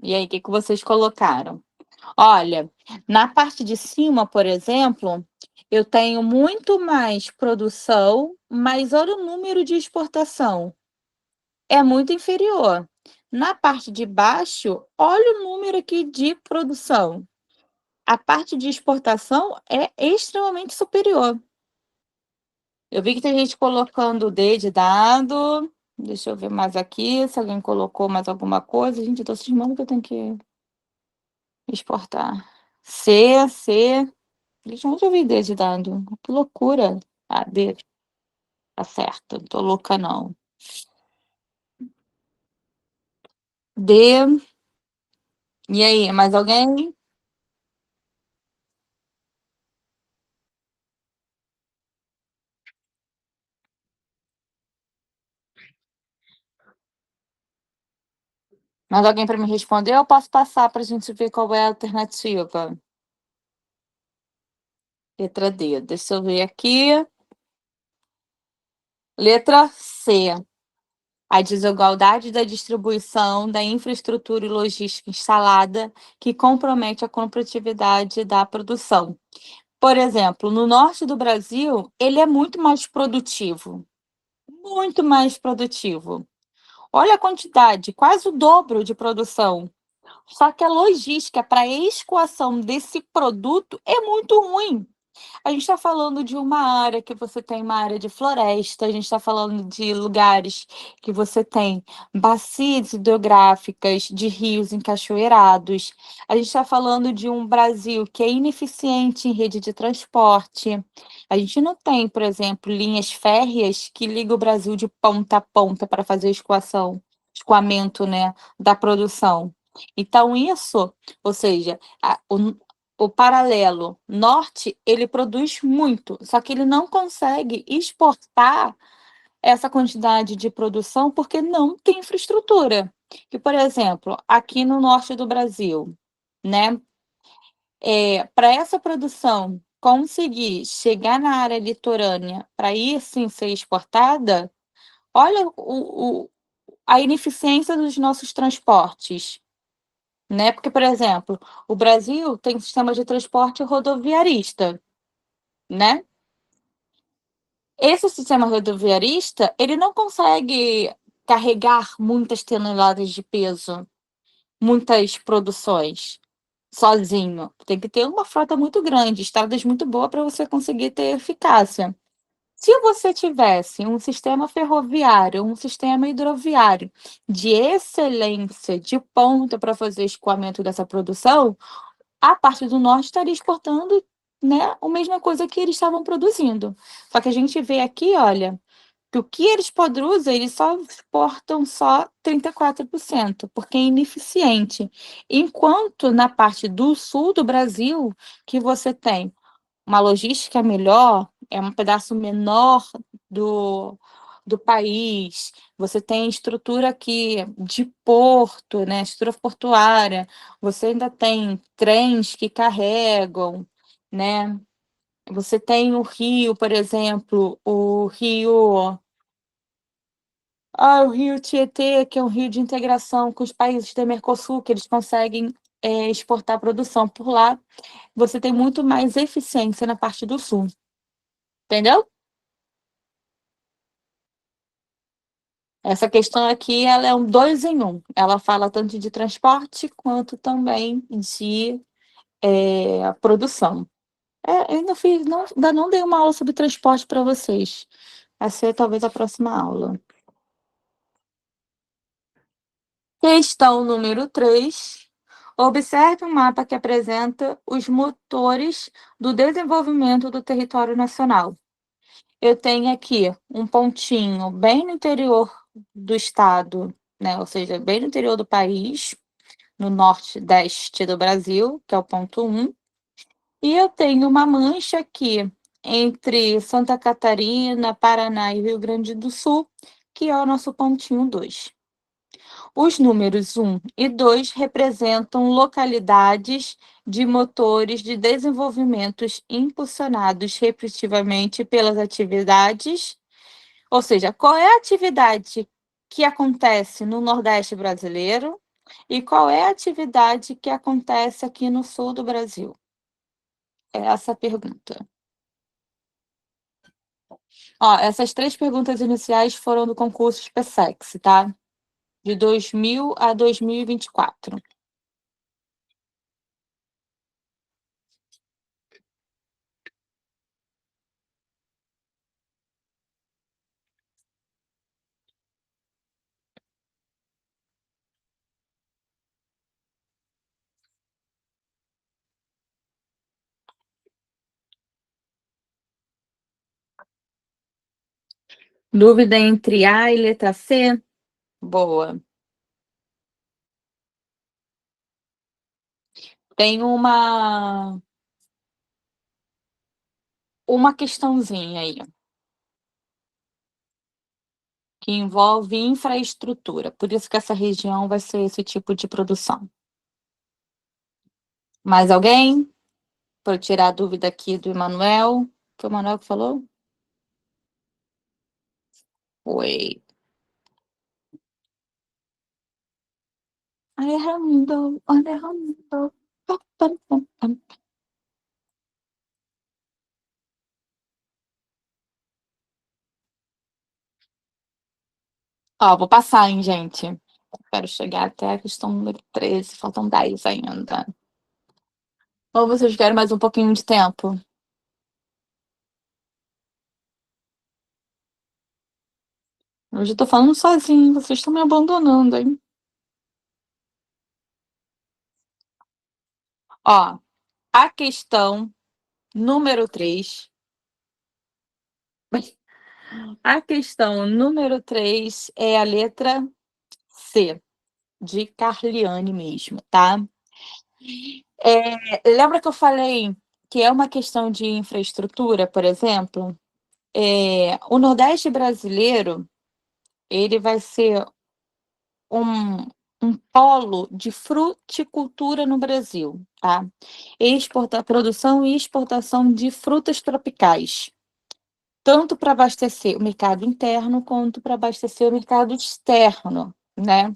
Speaker 1: E aí, o que que vocês colocaram? Olha, na parte de cima, por exemplo, eu tenho muito mais produção, mas olha o número de exportação. É muito inferior. Na parte de baixo, olha o número aqui de produção. A parte de exportação é extremamente superior. Eu vi que tem gente colocando o D de dado. Deixa eu ver mais aqui, se alguém colocou mais alguma coisa. Gente, eu tô cismando que eu tenho que exportar. C. Gente, onde eu vi D de dado? Que loucura. Ah, D. Tá certo, não tô louca, não. D. E aí, mais alguém? Mais alguém para me responder? Eu posso passar para a gente ver qual é a alternativa. Letra D. Deixa eu ver aqui. Letra C. A desigualdade da distribuição da infraestrutura e logística instalada que compromete a competitividade da produção. Por exemplo, no norte do Brasil, ele é muito mais produtivo. Muito mais produtivo. Olha a quantidade, quase o dobro de produção. Só que a logística para a escoação desse produto é muito ruim. A gente está falando de uma área que você tem uma área de floresta, a gente está falando de lugares que você tem bacias hidrográficas de rios encachoeirados. A gente está falando de um Brasil que é ineficiente em rede de transporte. A gente não tem, por exemplo, linhas férreas que ligam o Brasil de ponta a ponta para fazer escoamento, né, da produção. Então, isso, ou seja, o paralelo norte, ele produz muito, só que ele não consegue exportar essa quantidade de produção porque não tem infraestrutura. Que, por exemplo, aqui no norte do Brasil, né, para essa produção conseguir chegar na área litorânea para ir sim ser exportada, olha a ineficiência dos nossos transportes, né? Porque, por exemplo, o Brasil tem um sistema de transporte rodoviarista, né? Esse sistema rodoviarista, ele não consegue carregar muitas toneladas de peso, muitas produções, sozinho. Tem que ter uma frota muito grande, estradas muito boas para você conseguir ter eficácia. Se você tivesse um sistema ferroviário, um sistema hidroviário de excelência, de ponta para fazer escoamento dessa produção, a parte do norte estaria exportando, né, a mesma coisa que eles estavam produzindo. Só que a gente vê aqui, olha, que o que eles produzem, eles só exportam só 34%, porque é ineficiente. Enquanto na parte do sul do Brasil, que você tem uma logística melhor, é um pedaço menor do, do país, você tem estrutura aqui de porto, né, estrutura portuária, você ainda tem trens que carregam, né? Você tem o rio, por exemplo, o rio Tietê, que é um rio de integração com os países da Mercosul, que eles conseguem exportar produção por lá. Você tem muito mais eficiência na parte do sul, entendeu? Essa questão aqui, ela é um dois em um. Ela fala tanto de transporte quanto também de produção. Eu ainda fiz, não, ainda não dei uma aula sobre transporte para vocês. Vai ser talvez a próxima aula. Questão número 3. Observe um mapa que apresenta os motores do desenvolvimento do território nacional. Eu tenho aqui um pontinho bem no interior do estado, né? Ou seja, bem no interior do país, no nordeste do Brasil, que é o ponto 1. E eu tenho uma mancha aqui entre Santa Catarina, Paraná e Rio Grande do Sul, que é o nosso pontinho 2. Os números 1 e 2 representam localidades de motores de desenvolvimentos impulsionados, respectivamente, pelas atividades, ou seja, qual é a atividade que acontece no Nordeste brasileiro e qual é a atividade que acontece aqui no Sul do Brasil? É essa a pergunta. Ó, essas 3 perguntas iniciais foram do concurso SpaceX, tá? De 2000 a 2024. Dúvida entre A e letra C? Boa. Tem uma questãozinha aí, que envolve infraestrutura, por isso que essa região vai ser esse tipo de produção. Mais alguém? Para tirar a dúvida aqui do Emanuel, que o Emanuel que falou? Oi. Alejandro, Alejandro. Pam, pam, pam, pam. Ó, vou passar, hein, gente. Quero chegar até a questão número 13, faltam 10 ainda. Ou vocês querem mais um pouquinho de tempo? Hoje eu tô falando sozinho, vocês estão me abandonando, hein? Ó, a questão número 3. A questão número 3 é a letra C, de Carliane mesmo, tá? Lembra que eu falei que é uma questão de infraestrutura, por exemplo? O Nordeste brasileiro, ele vai ser um polo de fruticultura no Brasil, tá? Produção e exportação de frutas tropicais, tanto para abastecer o mercado interno, quanto para abastecer o mercado externo, né.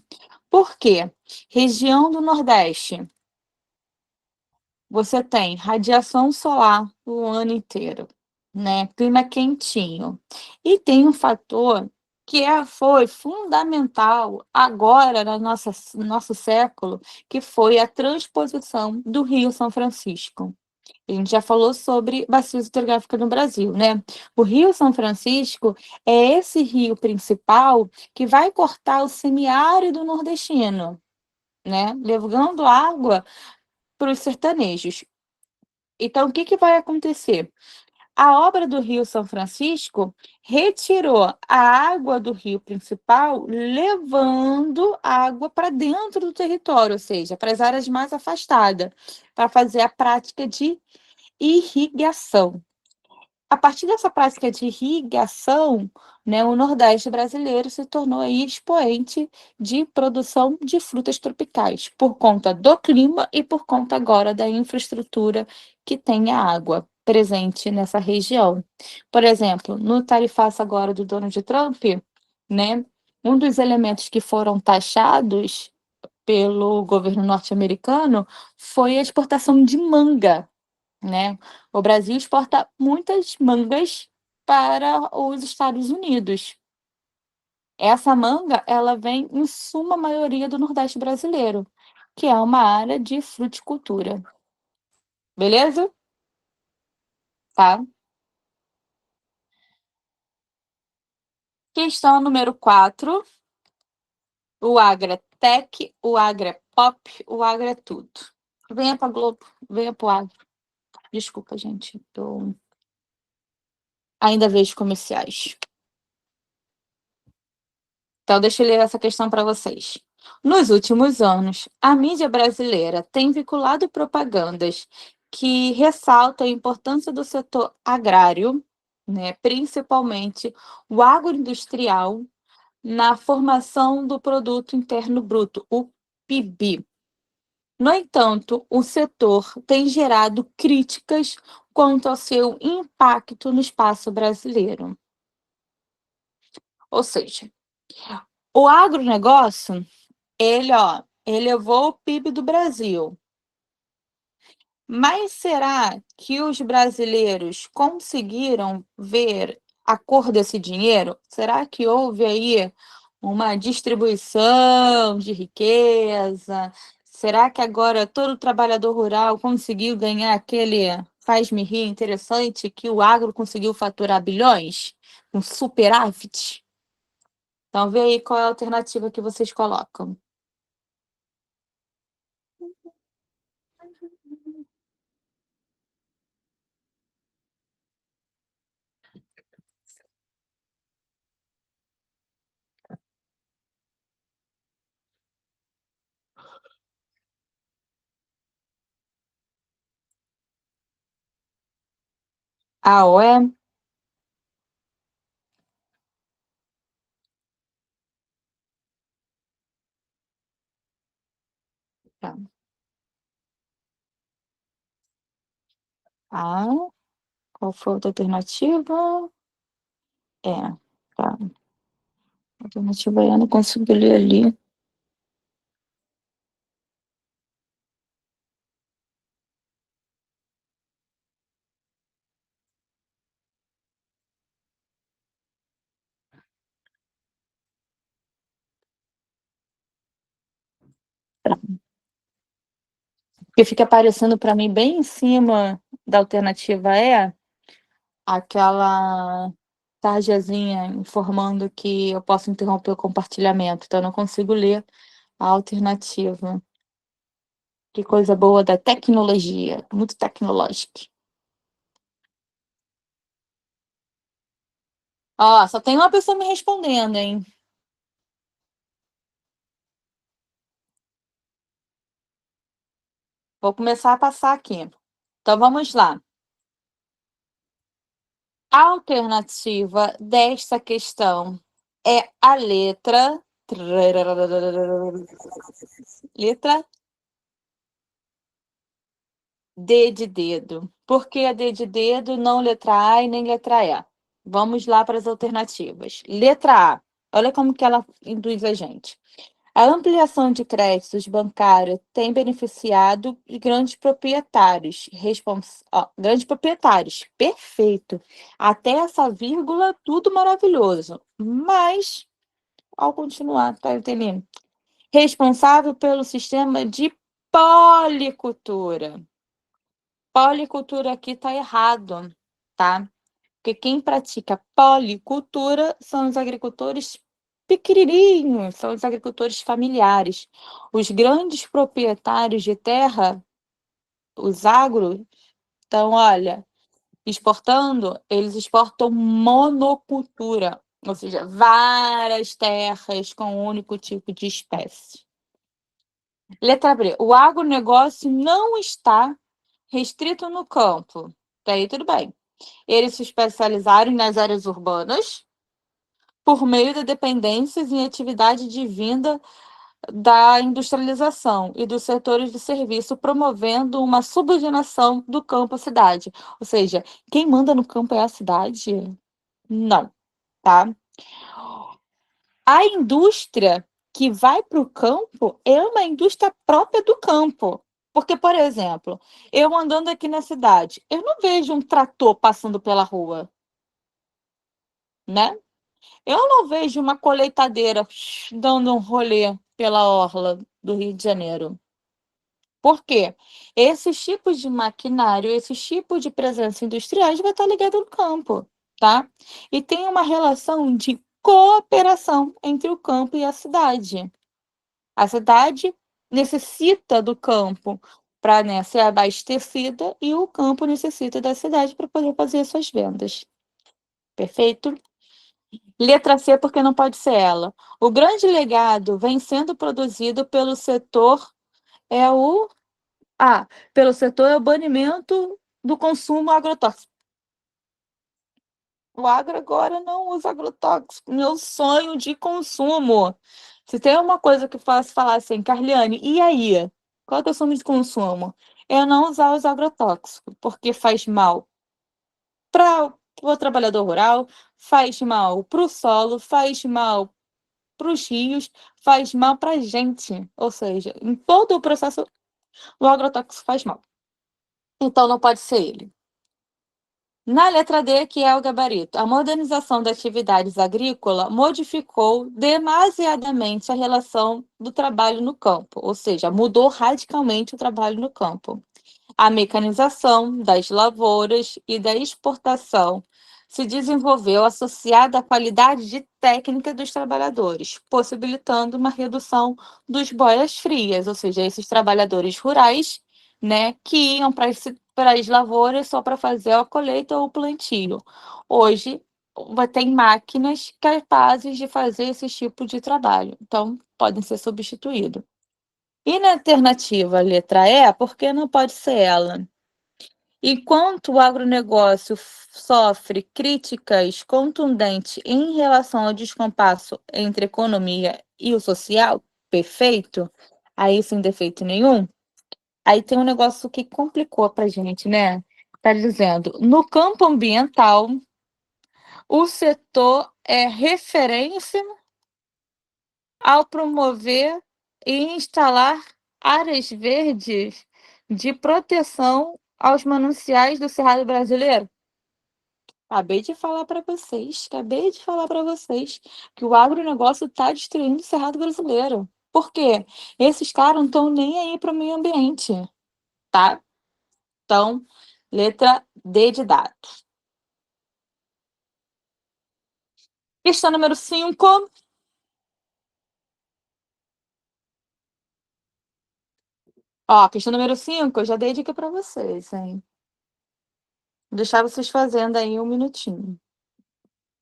Speaker 1: Por quê? Região do Nordeste, você tem radiação solar o ano inteiro, né, clima quentinho. E tem um fator que foi fundamental agora na no nosso século, que foi a transposição do Rio São Francisco. A gente já falou sobre bacia hidrográfica no Brasil, né? O Rio São Francisco é esse rio principal que vai cortar o semiárido nordestino, né? Levando água para os sertanejos. Então, o que que vai acontecer? A obra do Rio São Francisco retirou a água do rio principal, levando água para dentro do território, ou seja, para as áreas mais afastadas, para fazer a prática de irrigação. A partir dessa prática de irrigação, né, o Nordeste brasileiro se tornou aí expoente de produção de frutas tropicais, por conta do clima e por conta agora da infraestrutura que tem a água presente nessa região. Por exemplo, no tarifaço agora do Donald Trump, né, um dos elementos que foram taxados pelo governo norte-americano foi a exportação de manga, né. O Brasil exporta muitas mangas para os Estados Unidos. Essa manga, ela vem em suma maioria do Nordeste brasileiro, que é uma área de fruticultura. Beleza? Tá. Questão número 4. O Agra é tech, o Agra é pop, o Agra é tudo. Venha para Globo, venha para o Agro. Desculpa, gente, eu ainda vejo comerciais. Então, deixa eu ler essa questão para vocês. Nos últimos anos, a mídia brasileira tem vinculado propagandas que ressaltam a importância do setor agrário, né, principalmente o agroindustrial, na formação do produto interno bruto, o PIB. No entanto, o setor tem gerado críticas quanto ao seu impacto no espaço brasileiro. Ou seja, o agronegócio, ele, ó, elevou o PIB do Brasil. Mas será que os brasileiros conseguiram ver a cor desse dinheiro? Será que houve aí uma distribuição de riqueza? Será que agora todo trabalhador rural conseguiu ganhar aquele faz-me rir interessante que o agro conseguiu faturar bilhões? Um superávit? Então, vê aí qual é a alternativa que vocês colocam. A OE? Tá. A, qual foi a outra alternativa? É, tá. A alternativa é, eu não consigo ler ali. Porque fica aparecendo para mim bem em cima da alternativa E, aquela tarjazinha informando que eu posso interromper o compartilhamento, então eu não consigo ler a alternativa. Que coisa boa da tecnologia, muito tecnológica. Ó, só tem uma pessoa me respondendo, hein? Vou começar a passar aqui. Então vamos lá. A alternativa desta questão é a letra D de dedo. Por que a D de dedo, não letra A e nem letra E? Vamos lá para as alternativas. Letra A. Olha como que ela induz a gente. A ampliação de créditos bancários tem beneficiado grandes proprietários. Grandes proprietários, perfeito. Até essa vírgula, tudo maravilhoso. Mas, ao continuar, tá entendendo? Responsável pelo sistema de policultura. Policultura aqui está errado, tá? Porque quem pratica policultura são os agricultores pequenininhos, são os agricultores familiares. Os grandes proprietários de terra, os agro, então, olha, exportando, eles exportam monocultura, ou seja, várias terras com um único tipo de espécie. Letra B. O agronegócio não está restrito no campo. Daí tudo bem. Eles se especializaram nas áreas urbanas por meio de dependências em atividade de vinda da industrialização e dos setores de serviço, promovendo uma subordinação do campo à cidade. Ou seja, quem manda no campo é a cidade? Não, tá? A indústria que vai para o campo é uma indústria própria do campo. Porque, por exemplo, eu andando aqui na cidade, eu não vejo um trator passando pela rua, né? Eu não vejo uma colheitadeira dando um rolê pela orla do Rio de Janeiro. Por quê? Esses tipos de maquinário, esses tipos de presença industriais vai estar ligado no campo, tá? E tem uma relação de cooperação entre o campo e a cidade. A cidade necessita do campo para, né, ser abastecida e o campo necessita da cidade para poder fazer suas vendas. Perfeito? Letra C, porque não pode ser ela. O grande legado vem sendo produzido pelo setor é o pelo setor é o banimento do consumo agrotóxico. O agro agora não usa agrotóxico. Meu sonho de consumo. Se tem uma coisa que eu faço falar assim, Carliane, e aí? Qual é o teu sonho de consumo? É não usar os agrotóxicos, porque faz mal para o trabalhador rural, faz mal para o solo, faz mal para os rios, faz mal para a gente. Ou seja, em todo o processo, o agrotóxico faz mal. Então, não pode ser ele. Na letra D, que é o gabarito, a modernização das atividades agrícolas modificou demasiadamente a relação do trabalho no campo, ou seja, mudou radicalmente o trabalho no campo. A mecanização das lavouras e da exportação se desenvolveu associada à qualidade de técnica dos trabalhadores, possibilitando uma redução dos boias-frias, ou seja, esses trabalhadores rurais, né, que iam para as lavouras só para fazer a colheita ou o plantio. Hoje, tem máquinas capazes de fazer esse tipo de trabalho, então podem ser substituídos. E na alternativa letra E, por que não pode ser ela? Enquanto o agronegócio sofre críticas contundentes em relação ao descompasso entre a economia e o social, perfeito, aí sem defeito nenhum, aí tem um negócio que complicou para a gente, né? Está dizendo, no campo ambiental, o setor é referência ao promover e instalar áreas verdes de proteção aos mananciais do Cerrado Brasileiro. Acabei de falar para vocês que o agronegócio está destruindo o Cerrado Brasileiro. Por quê? Esses caras não estão nem aí para o meio ambiente, tá? Então, letra D de dado. Questão número 5. Ó, questão número 5, eu já dei dica para vocês, hein? Vou deixar vocês fazendo aí 1 minutinho.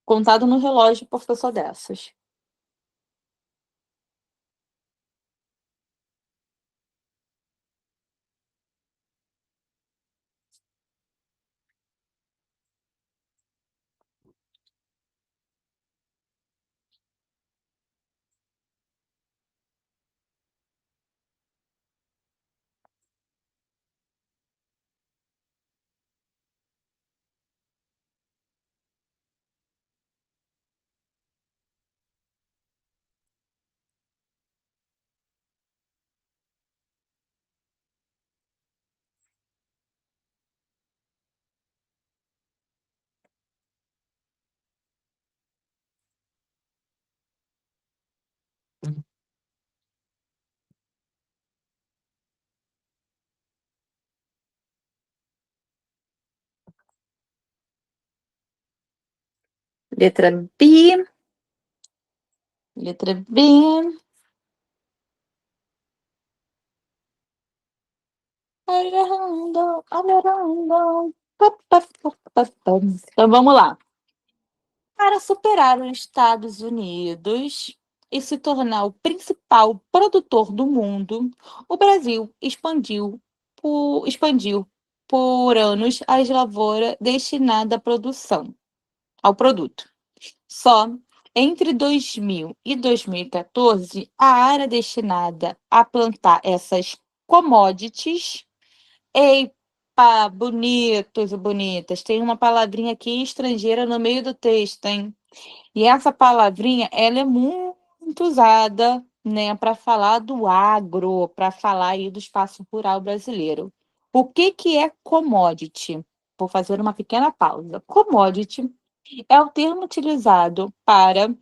Speaker 1: Contado no relógio, porque eu sou dessas. Letra B. Letra B. Então vamos lá. Para superar os Estados Unidos e se tornar o principal produtor do mundo, o Brasil expandiu por anos as lavouras destinadas à produção, ao produto. Só entre 2000 e 2014, a área destinada a plantar essas commodities. Epa, bonitos e bonitas, tem uma palavrinha aqui estrangeira no meio do texto, hein? E essa palavrinha, ela é muito usada, né, para falar do agro, para falar aí do espaço rural brasileiro. O que que é commodity? Vou fazer uma pequena pausa. Commodity é o termo utilizado para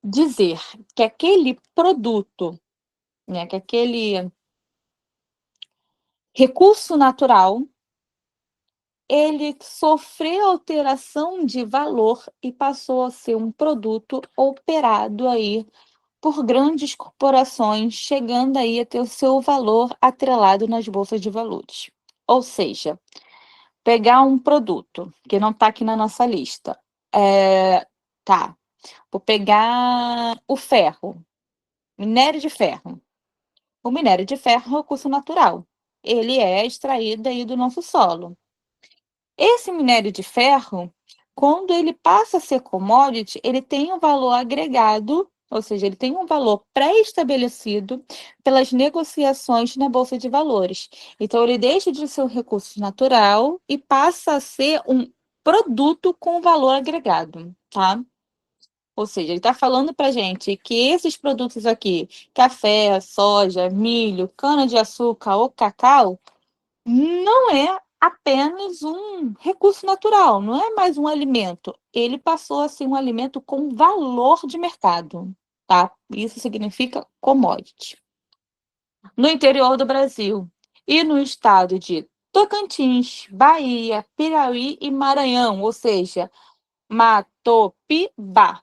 Speaker 1: dizer que aquele produto, né, que aquele recurso natural, ele sofreu alteração de valor e passou a ser um produto operado aí por grandes corporações, chegando aí a ter o seu valor atrelado nas bolsas de valores. Ou seja, pegar um produto que não está aqui na nossa lista. Tá, vou pegar o ferro, minério de ferro. O minério de ferro é um recurso natural. Ele é extraído aí do nosso solo. Esse minério de ferro, quando ele passa a ser commodity, ele tem um valor agregado, ou seja, ele tem um valor pré-estabelecido pelas negociações na bolsa de valores. Então, ele deixa de ser um recurso natural e passa a ser um produto com valor agregado, tá? Ou seja, ele está falando para gente que esses produtos aqui, café, soja, milho, cana-de-açúcar ou cacau, não é apenas um recurso natural, não é mais um alimento. Ele passou a ser um alimento com valor de mercado, tá? Isso significa commodity. No interior do Brasil e no estado de Tocantins, Bahia, Piauí e Maranhão, ou seja, Matopibá,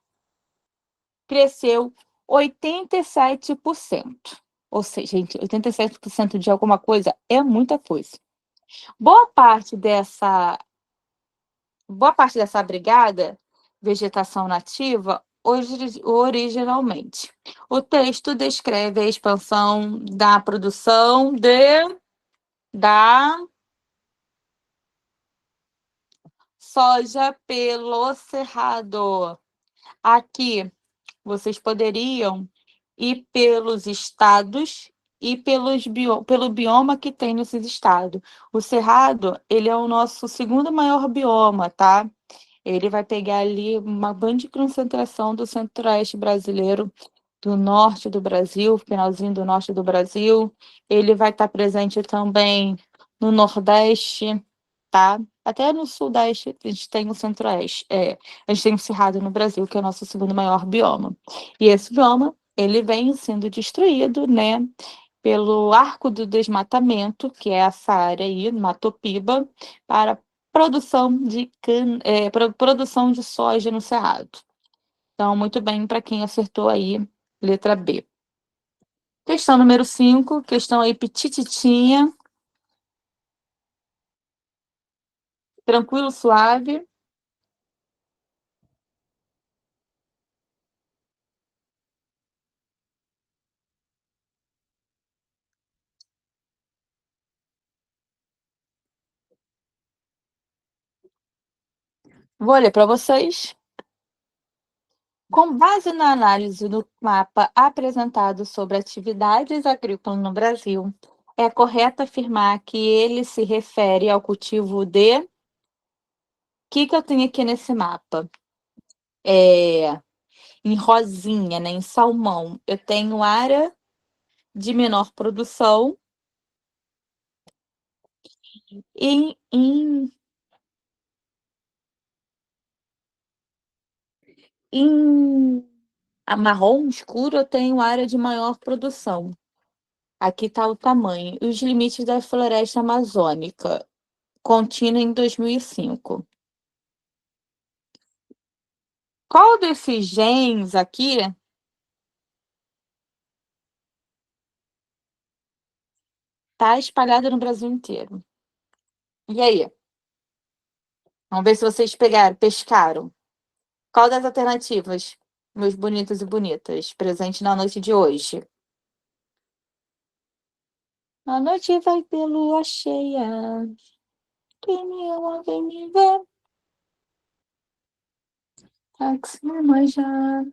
Speaker 1: cresceu 87%. Ou seja, gente, 87% de alguma coisa é muita coisa. Boa parte dessa brigada, vegetação nativa, originalmente. O texto descreve a expansão da produção da soja pelo cerrado. Aqui, vocês poderiam ir pelos estados e pelo bioma que tem nesses estados. O cerrado, ele é o nosso segundo maior bioma, tá? Ele vai pegar ali uma grande concentração do centro-oeste brasileiro, do norte do Brasil, finalzinho do norte do Brasil. Ele vai estar presente também no Nordeste, tá? Até no Sudeste a gente tem o Centro-Oeste. A gente tem o Cerrado no Brasil, que é o nosso segundo maior bioma. E esse bioma, ele vem sendo destruído, né, pelo arco do desmatamento, que é essa área aí, Matopiba, para produção de soja no Cerrado. Então, muito bem para quem acertou aí, letra B. Questão número 5, questão aí petititinha, tranquilo, suave. Vou ler para vocês. Com base na análise do mapa apresentado sobre atividades agrícolas no Brasil, é correto afirmar que ele se refere ao cultivo de. O que eu tenho aqui nesse mapa? É, em rosinha, né, em salmão, eu tenho área de menor produção. Em marrom escuro, eu tenho área de maior produção. Aqui está o tamanho. Os limites da floresta amazônica, contínua em 2005. Qual desses genes aqui está espalhado no Brasil inteiro? E aí? Vamos ver se vocês pescaram. Qual das alternativas, meus bonitos e bonitas, presente na noite de hoje? A noite vai ter lua cheia. Quem me ama, vem me ver. Táxi, já.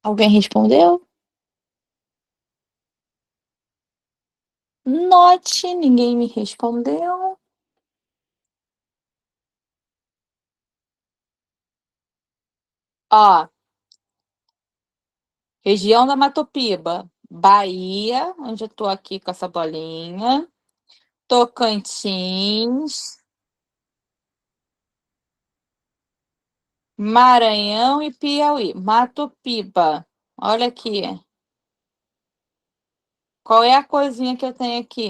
Speaker 1: Alguém respondeu? Note, ninguém me respondeu. Ó, região da Matopiba, Bahia, onde eu tô aqui com essa bolinha, Tocantins, Maranhão e Piauí. Matopiba. Olha aqui. Qual é a coisinha que eu tenho aqui?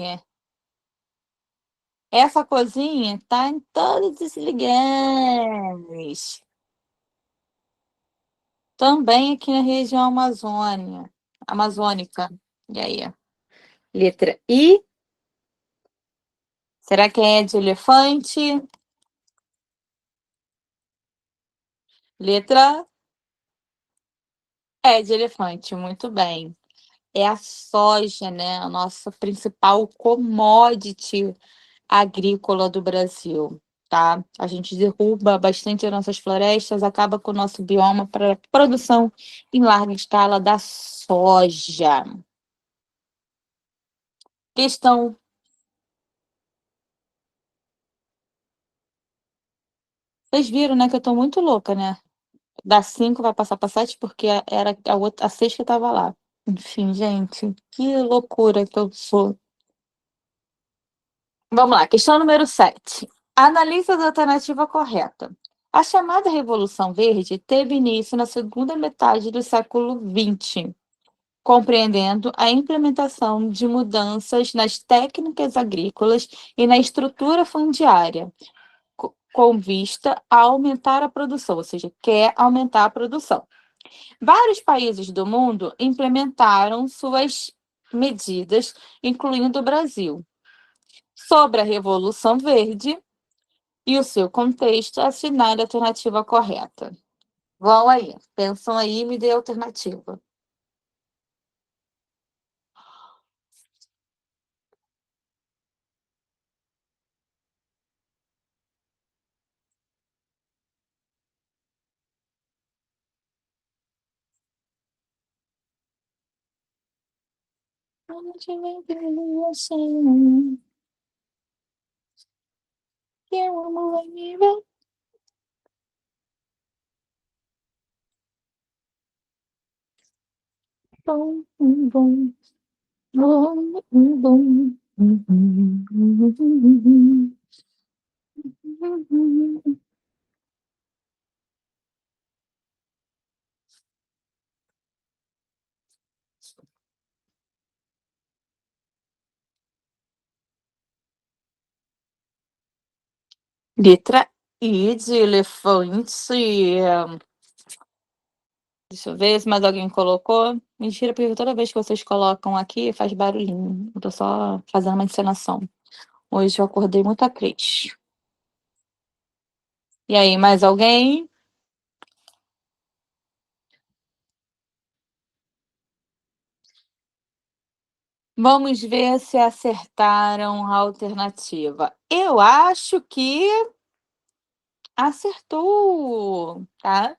Speaker 1: Essa coisinha tá em todos os lugares. Também aqui na região amazônica. E aí? Letra I. Será que é de elefante? Letra E de elefante, muito bem. É a soja, né? A nossa principal commodity agrícola do Brasil, tá? A gente derruba bastante as nossas florestas, acaba com o nosso bioma para produção em larga escala da soja. Questão. Vocês viram, né, que eu tô muito louca, né? Da 5 vai passar para 7 porque era a outra, a 6 que estava lá. Enfim, gente, que loucura que eu sou. Vamos lá, questão número 7. Analise a alternativa correta. A chamada Revolução Verde teve início na segunda metade do século XX, compreendendo a implementação de mudanças nas técnicas agrícolas e na estrutura fundiária, com vista a aumentar a produção, ou seja, quer aumentar a produção. Vários países do mundo implementaram suas medidas, incluindo o Brasil. Sobre a Revolução Verde e o seu contexto, assinale a alternativa correta. Vão aí, pensam aí e me dê a alternativa. Onde vem pelo oceano, que eu amo vai me ver. Bom, bom, bom, bom. Letra I de elefante. Deixa eu ver se mais alguém colocou. Mentira, porque toda vez que vocês colocam aqui faz barulhinho. Eu tô só fazendo uma encenação. Hoje eu acordei muito a Cris. E aí, mais alguém? Vamos ver se acertaram a alternativa. Eu acho que acertou, tá?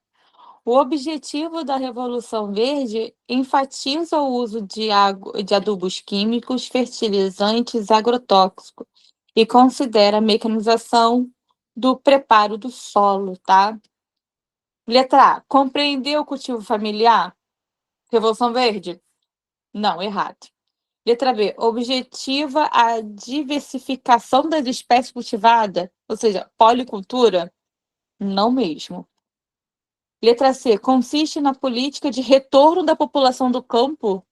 Speaker 1: O objetivo da Revolução Verde enfatiza o uso de adubos químicos, fertilizantes, agrotóxicos e considera a mecanização do preparo do solo, tá? Letra A. Compreender o cultivo familiar? Revolução Verde? Não, errado. Letra B. Objetiva a diversificação das espécies cultivadas, ou seja, policultura? Não mesmo. Letra C. Consiste na política de retorno da população do campo?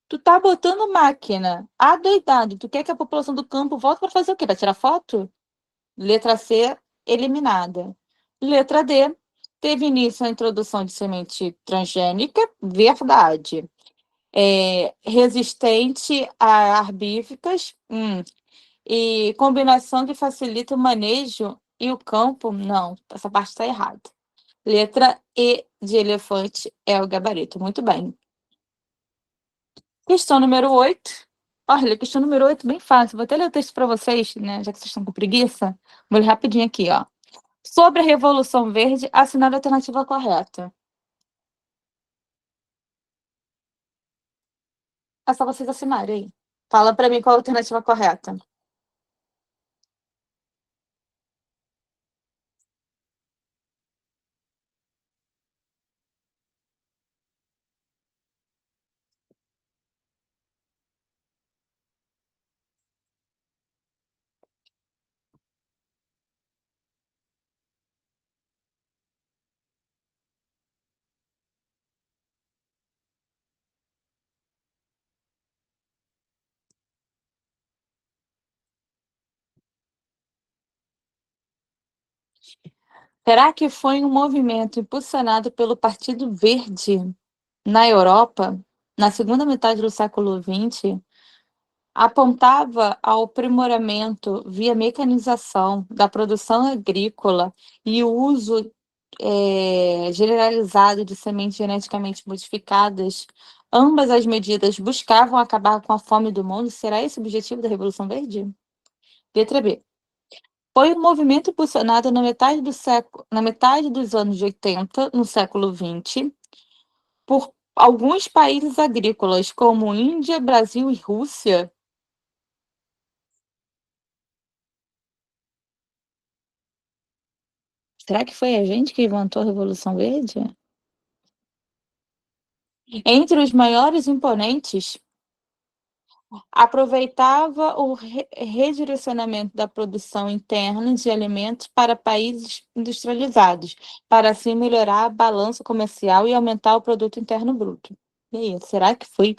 Speaker 1: Tu tá botando máquina. Adoidado. Tu quer que a população do campo volte para fazer o quê? Para tirar foto? Letra C. Eliminada. Letra D. Teve início a introdução de semente transgênica? Verdade. Resistente a herbívoras? E combinação que facilita o manejo e o campo? Não, essa parte está errada. Letra E de elefante é o gabarito. Muito bem. Questão número 8. Olha, questão número 8, bem fácil. Vou até ler o texto para vocês, né? Já que vocês estão com preguiça. Vou ler rapidinho aqui, ó. Sobre a Revolução Verde, assinar a alternativa correta. É só vocês assinarem aí. Fala para mim qual a alternativa correta. Será que foi um movimento impulsionado pelo Partido Verde na Europa, na segunda metade do século XX, apontava ao aprimoramento via mecanização da produção agrícola e o uso generalizado de sementes geneticamente modificadas? Ambas as medidas buscavam acabar com a fome do mundo. Será esse o objetivo da Revolução Verde? Letra B. Foi um movimento impulsionado na metade dos anos 80, no século XX, por alguns países agrícolas, como Índia, Brasil e Rússia. Será que foi a gente que inventou a Revolução Verde? Entre os maiores imponentes, aproveitava o redirecionamento da produção interna de alimentos para países industrializados, para assim melhorar a balança comercial e aumentar o produto interno bruto. E aí, será que foi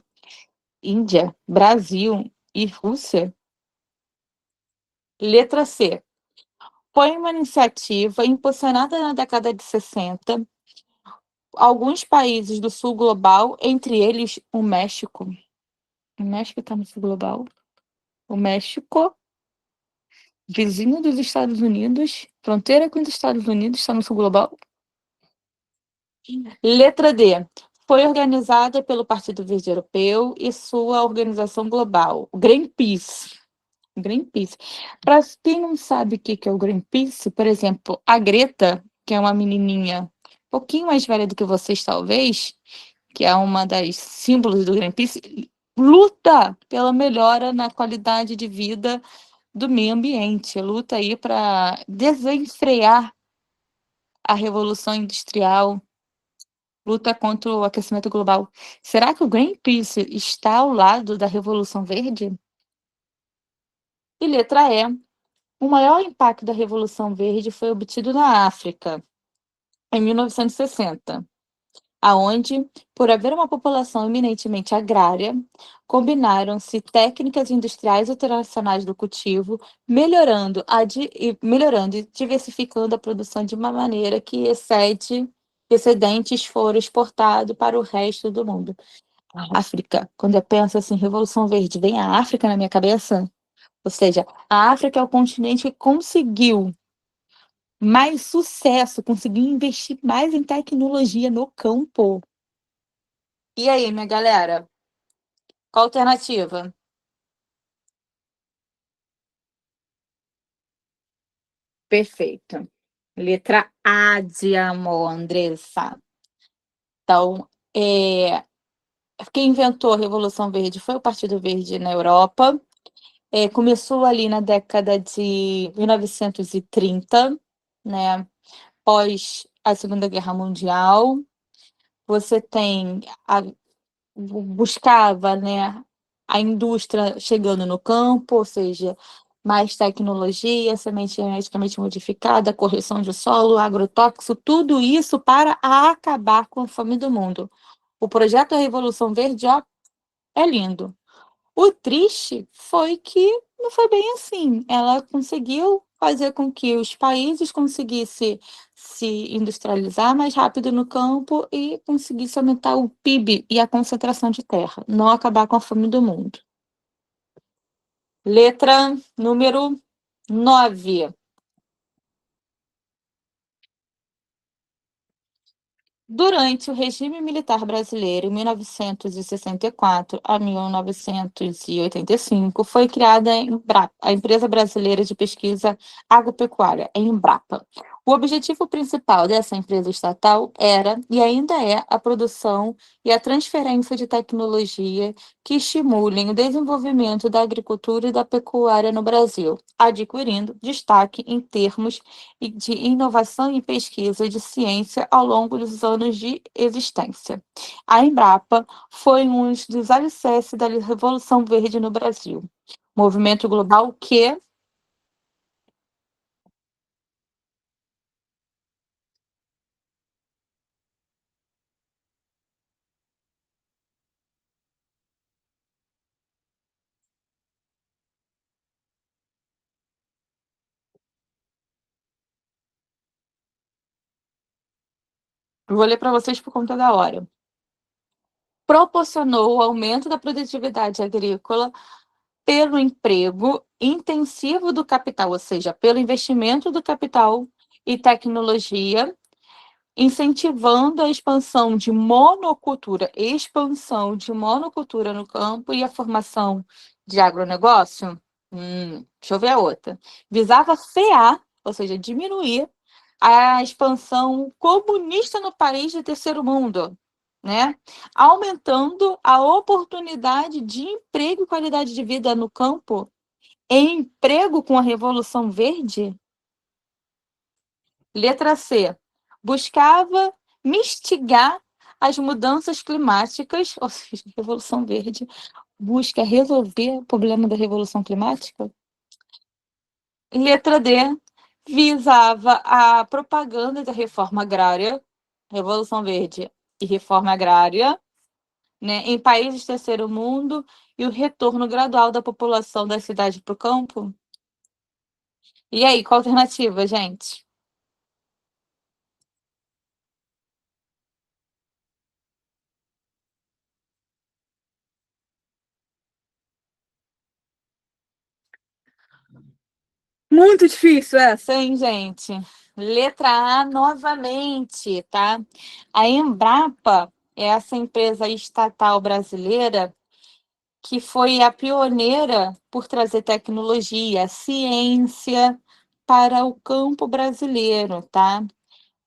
Speaker 1: Índia, Brasil e Rússia? Letra C. Foi uma iniciativa impulsionada na década de 60. Alguns países do sul global, entre eles o México. O México está no sul global. O México, vizinho dos Estados Unidos, fronteira com os Estados Unidos, está no sul global. Letra D. Foi organizada pelo Partido Verde Europeu e sua organização global, o Greenpeace. Greenpeace. Para quem não sabe o que é o Greenpeace, por exemplo, a Greta, que é uma menininha um pouquinho mais velha do que vocês, talvez, que é uma das símbolos do Greenpeace, luta pela melhora na qualidade de vida do meio ambiente, luta aí para desenfrear a revolução industrial, luta contra o aquecimento global. Será que o Greenpeace está ao lado da Revolução Verde? E letra E. O maior impacto da Revolução Verde foi obtido na África, em 1960. aonde, por haver uma população eminentemente agrária, combinaram-se técnicas industriais e tradicionais do cultivo, melhorando e diversificando a produção de uma maneira que excedentes foram exportados para o resto do mundo. A África, quando eu penso assim, Revolução Verde, vem a África na minha cabeça? Ou seja, a África é o continente que conseguiu mais sucesso, conseguiu investir mais em tecnologia no campo. E aí, minha galera? Qual a alternativa? Perfeito. Letra A de amor, Andressa. Então, quem inventou a Revolução Verde foi o Partido Verde na Europa. Começou ali na década de 1930, né? Pós a Segunda Guerra Mundial. Você tem buscava, né, a indústria chegando no campo, ou seja, mais tecnologia, semente geneticamente modificada, correção de solo, agrotóxico, tudo isso para acabar com a fome do mundo. O projeto Revolução Verde, ó, é lindo. O triste foi que não foi bem assim. Ela conseguiu fazer com que os países conseguissem se industrializar mais rápido no campo e conseguisse aumentar o PIB e a concentração de terra, não acabar com a fome do mundo. Letra número 9. Durante o regime militar brasileiro, em 1964 a 1985, foi criada a Embrapa, a Empresa Brasileira de Pesquisa Agropecuária, a Embrapa. O objetivo principal dessa empresa estatal era, e ainda é, a produção e a transferência de tecnologia que estimulem o desenvolvimento da agricultura e da pecuária no Brasil, adquirindo destaque em termos de inovação e pesquisa de ciência ao longo dos anos de existência. A Embrapa foi um dos alicerces da Revolução Verde no Brasil. Movimento global que vou ler para vocês por conta da hora. Proporcionou o aumento da produtividade agrícola pelo emprego intensivo do capital, ou seja, pelo investimento do capital e tecnologia, incentivando a expansão de monocultura no campo e a formação de agronegócio. Deixa eu ver a outra. Visava frear, ou seja, diminuir a expansão comunista no país de terceiro mundo, né? Aumentando a oportunidade de emprego e qualidade de vida no campo. Emprego com a Revolução Verde? Letra C. Buscava mitigar as mudanças climáticas, ou seja, Revolução Verde busca resolver o problema da Revolução Climática. Letra D. Visava a propaganda da reforma agrária, Revolução Verde e reforma agrária, né, em países do terceiro mundo e o retorno gradual da população da cidade para o campo. E aí, qual a alternativa, gente? Muito difícil essa, hein, gente? Letra A novamente, tá? A Embrapa é essa empresa estatal brasileira que foi a pioneira por trazer tecnologia, ciência para o campo brasileiro, tá?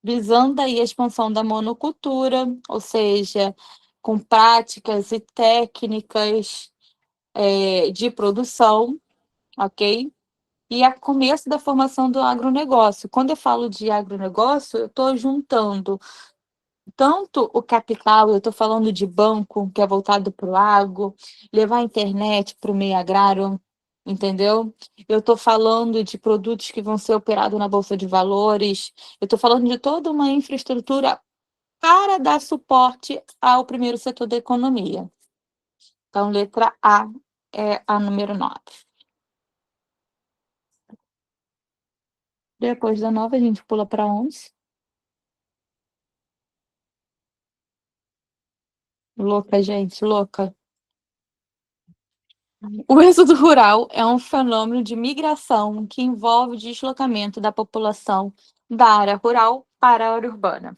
Speaker 1: Visando aí a expansão da monocultura, ou seja, com práticas e técnicas de produção, ok? E a começo da formação do agronegócio. Quando eu falo de agronegócio, eu estou juntando tanto o capital, eu estou falando de banco, que é voltado para o agro, levar a internet para o meio agrário, entendeu? Eu estou falando de produtos que vão ser operados na Bolsa de Valores, eu estou falando de toda uma infraestrutura para dar suporte ao primeiro setor da economia. Então, letra A é a número 9. Depois da 9, a gente pula para 11. Louca, gente, louca. O êxodo rural é um fenômeno de migração que envolve o deslocamento da população da área rural para a área urbana.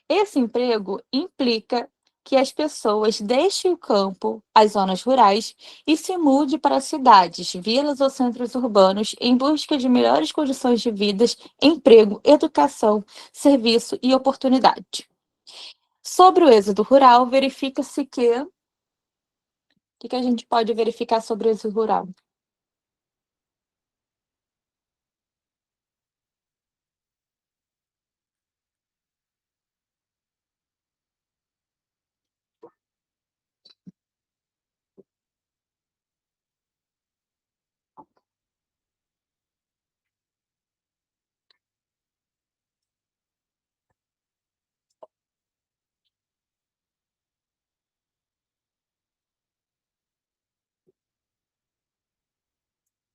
Speaker 1: Esse emprego implica que as pessoas deixem o campo, as zonas rurais, e se mude para cidades, vilas ou centros urbanos em busca de melhores condições de vida, emprego, educação, serviço e oportunidade. Sobre o êxodo rural, verifica-se que... O que a gente pode verificar sobre o êxodo rural?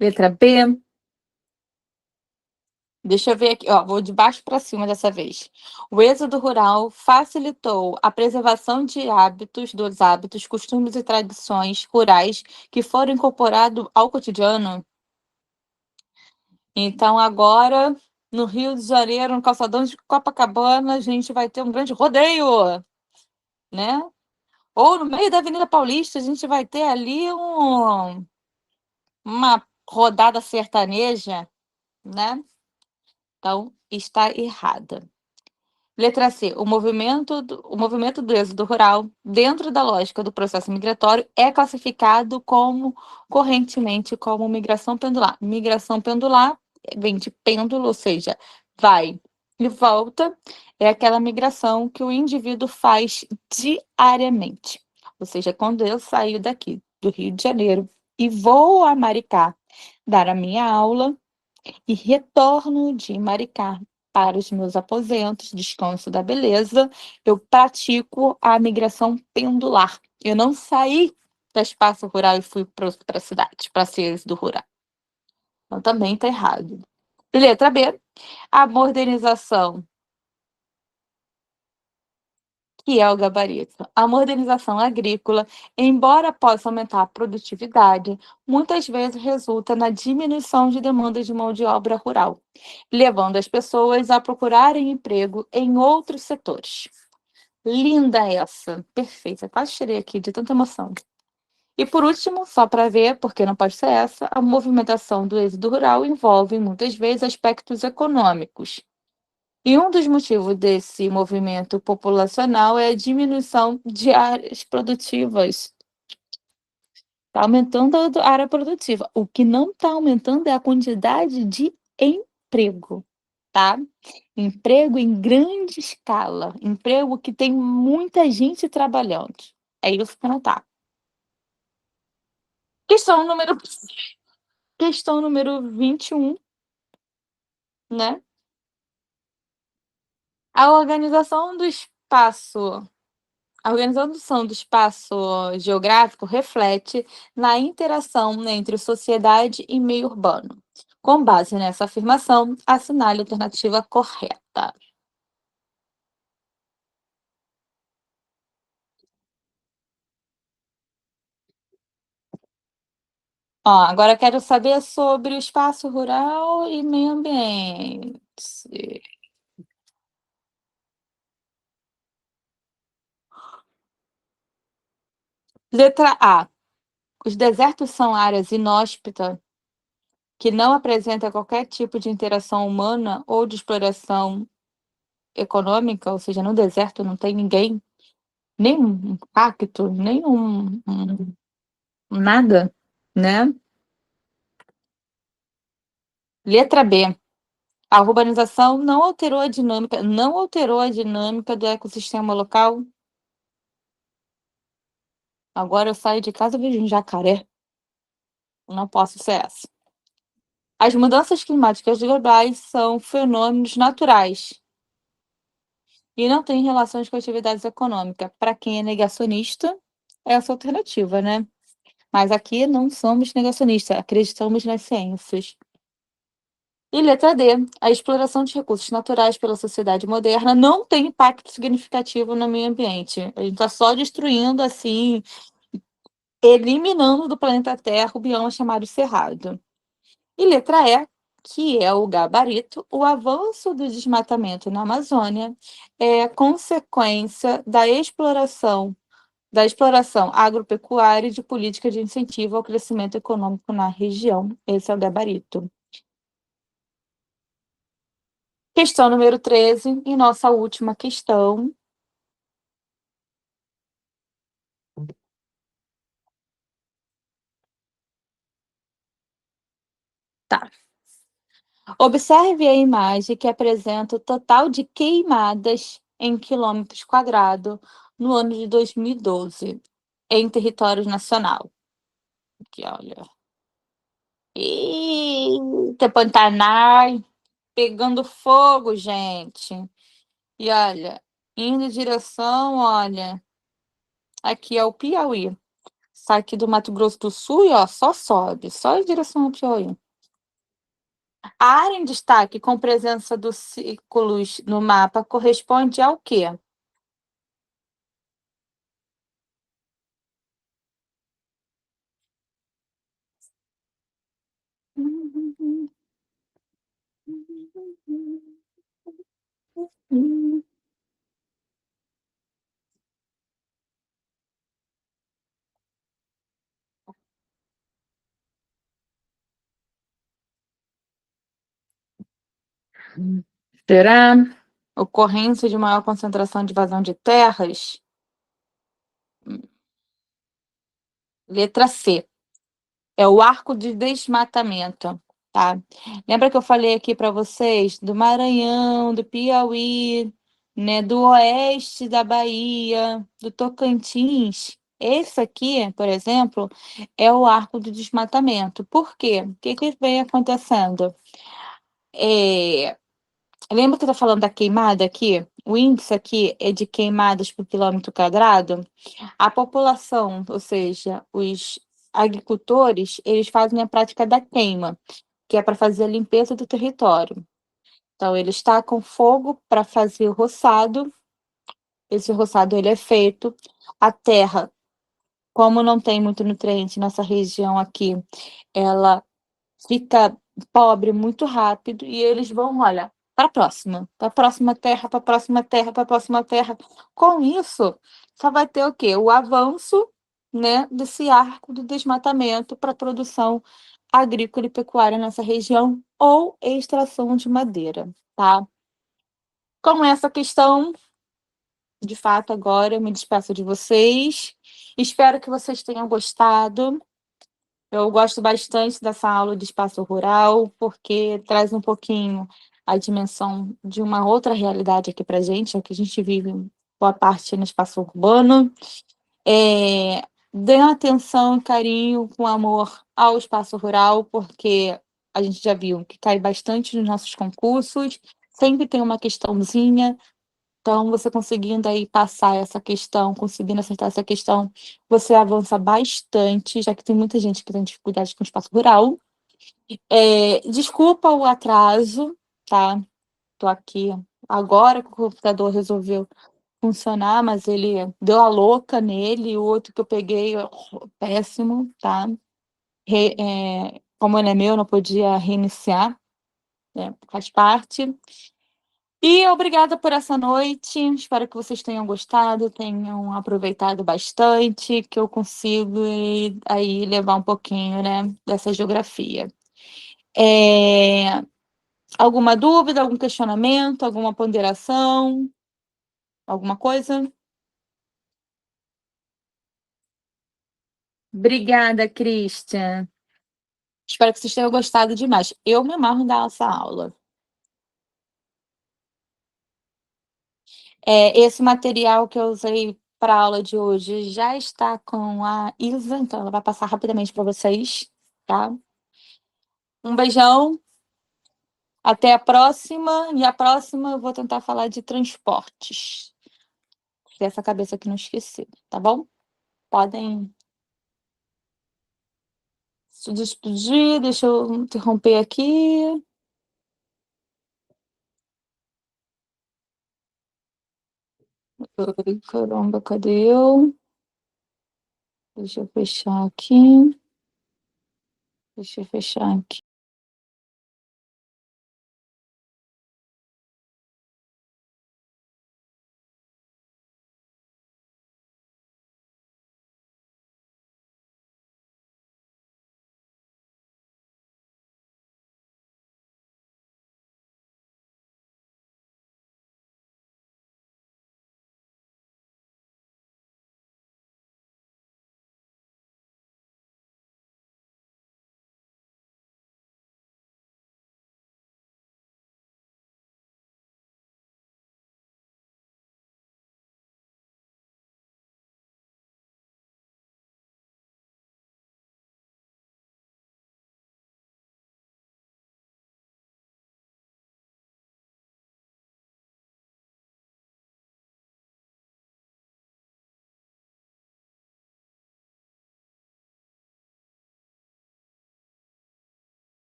Speaker 1: Letra B. Deixa eu ver aqui, ó, vou de baixo para cima dessa vez. O êxodo rural facilitou a preservação de dos hábitos, costumes e tradições rurais que foram incorporados ao cotidiano. Então, agora, no Rio de Janeiro, no calçadão de Copacabana, a gente vai ter um grande rodeio, né? Ou no meio da Avenida Paulista, a gente vai ter ali uma rodada sertaneja, né? Então, está errada. Letra C. O movimento do êxodo rural, dentro da lógica do processo migratório, é classificado correntemente como migração pendular. Migração pendular vem de pêndulo, ou seja, vai e volta. É aquela migração que o indivíduo faz diariamente. Ou seja, quando eu saio daqui, do Rio de Janeiro, e vou a Maricá dar a minha aula, e retorno de Maricá para os meus aposentos, descanso da beleza, eu pratico a migração pendular. Eu não saí do espaço rural e fui para a cidade, para ser do rural. Então também está errado. Letra B, a modernização, que é o gabarito. A modernização agrícola, embora possa aumentar a produtividade, muitas vezes resulta na diminuição de demanda de mão de obra rural, levando as pessoas a procurarem emprego em outros setores. Linda essa, perfeita. Quase tirei aqui de tanta emoção. E por último, só para ver, porque não pode ser essa, a movimentação do êxodo rural envolve muitas vezes aspectos econômicos. E um dos motivos desse movimento populacional é a diminuição de áreas produtivas. Está aumentando a área produtiva. O que não está aumentando é a quantidade de emprego, tá? Emprego em grande escala, emprego que tem muita gente trabalhando. É isso que não está. Questão número, questão número 21, né? A organização do espaço A organização do espaço geográfico reflete na interação entre sociedade e meio urbano. Com base nessa afirmação, assinale a alternativa correta. Ó, agora quero saber sobre o espaço rural e meio ambiente. Letra A. Os desertos são áreas inóspitas que não apresentam qualquer tipo de interação humana ou de exploração econômica, ou seja, no deserto não tem ninguém. Nem um pacto, nem nada, né. Letra B, a urbanização não alterou a dinâmica do ecossistema local. Agora eu saio de casa e vejo um jacaré, não posso ser essa. As mudanças climáticas globais são fenômenos naturais e não tem relações com atividades econômicas. Para quem é negacionista, é essa alternativa, né? Mas aqui não somos negacionistas, acreditamos nas ciências. E letra D, a exploração de recursos naturais pela sociedade moderna não tem impacto significativo no meio ambiente. A gente está só destruindo, assim, eliminando do planeta Terra o bioma chamado Cerrado. E letra E, que é o gabarito, o avanço do desmatamento na Amazônia é consequência da exploração agropecuária e de política de incentivo ao crescimento econômico na região. Esse é o gabarito. Questão número 13, e nossa última questão. Tá. Observe a imagem que apresenta o total de queimadas em quilômetros quadrados no ano de 2012, em território nacional. Aqui, olha. Eita, Pantanal pegando fogo, gente. E olha, indo em direção, olha, aqui é o Piauí. Sai aqui do Mato Grosso do Sul e ó, só sobe, só em direção ao Piauí. A área em destaque com presença dos círculos no mapa corresponde ao quê? Será? Ocorrência de maior concentração de vazão de terras? Letra C. É o arco de desmatamento, tá? Lembra que eu falei aqui para vocês do Maranhão, do Piauí, né, do oeste da Bahia, do Tocantins? Esse aqui, por exemplo, é o arco do desmatamento. Por quê? O que que vem acontecendo? É, lembra que eu tô falando da queimada aqui? O índice aqui é de queimadas por quilômetro quadrado. A população, ou seja, os agricultores, eles fazem a prática da queima, que é para fazer a limpeza do território. Então, eles tacam fogo para fazer o roçado. Esse roçado ele é feito. A terra, como não tem muito nutriente nessa região aqui, ela fica pobre muito rápido e eles vão, olha, para a próxima terra, para a próxima terra, para a próxima terra. Com isso, só vai ter o quê? O avanço, né, desse arco do desmatamento para a produção agrícola e pecuária nessa região ou extração de madeira, tá? Com essa questão, de fato, agora eu me despeço de vocês. Espero que vocês tenham gostado. Eu gosto bastante dessa aula de espaço rural, porque traz um pouquinho a dimensão de uma outra realidade aqui para a gente, é que a gente vive boa parte no espaço urbano. Dê atenção e carinho, com amor ao espaço rural, porque a gente já viu que cai bastante nos nossos concursos, sempre tem uma questãozinha, então você conseguindo aí passar essa questão, conseguindo acertar essa questão, você avança bastante, já que tem muita gente que tem dificuldade com o espaço rural. Desculpa o atraso, tá? Tô aqui agora que o computador resolveu funcionar, mas ele deu a louca nele, e o outro que eu peguei, péssimo, tá? Como ele é meu, não podia reiniciar, né? Faz parte. E obrigada por essa noite. Espero que vocês tenham gostado, tenham aproveitado bastante, que eu consigo aí levar um pouquinho, né, dessa geografia. É, alguma dúvida, algum questionamento, alguma ponderação, alguma coisa? Obrigada, Christian. Espero que vocês tenham gostado demais. Eu me amarro em dar essa aula. Esse material que eu usei para a aula de hoje já está com a Isa, então ela vai passar rapidamente para vocês, tá? Um beijão, Até a próxima, e a próxima eu vou tentar falar de transportes. Se essa cabeça aqui não esquecer, tá bom? Podem se despedir, deixa eu interromper aqui. Ai, caramba, cadê eu? Deixa eu fechar aqui. Deixa eu fechar aqui.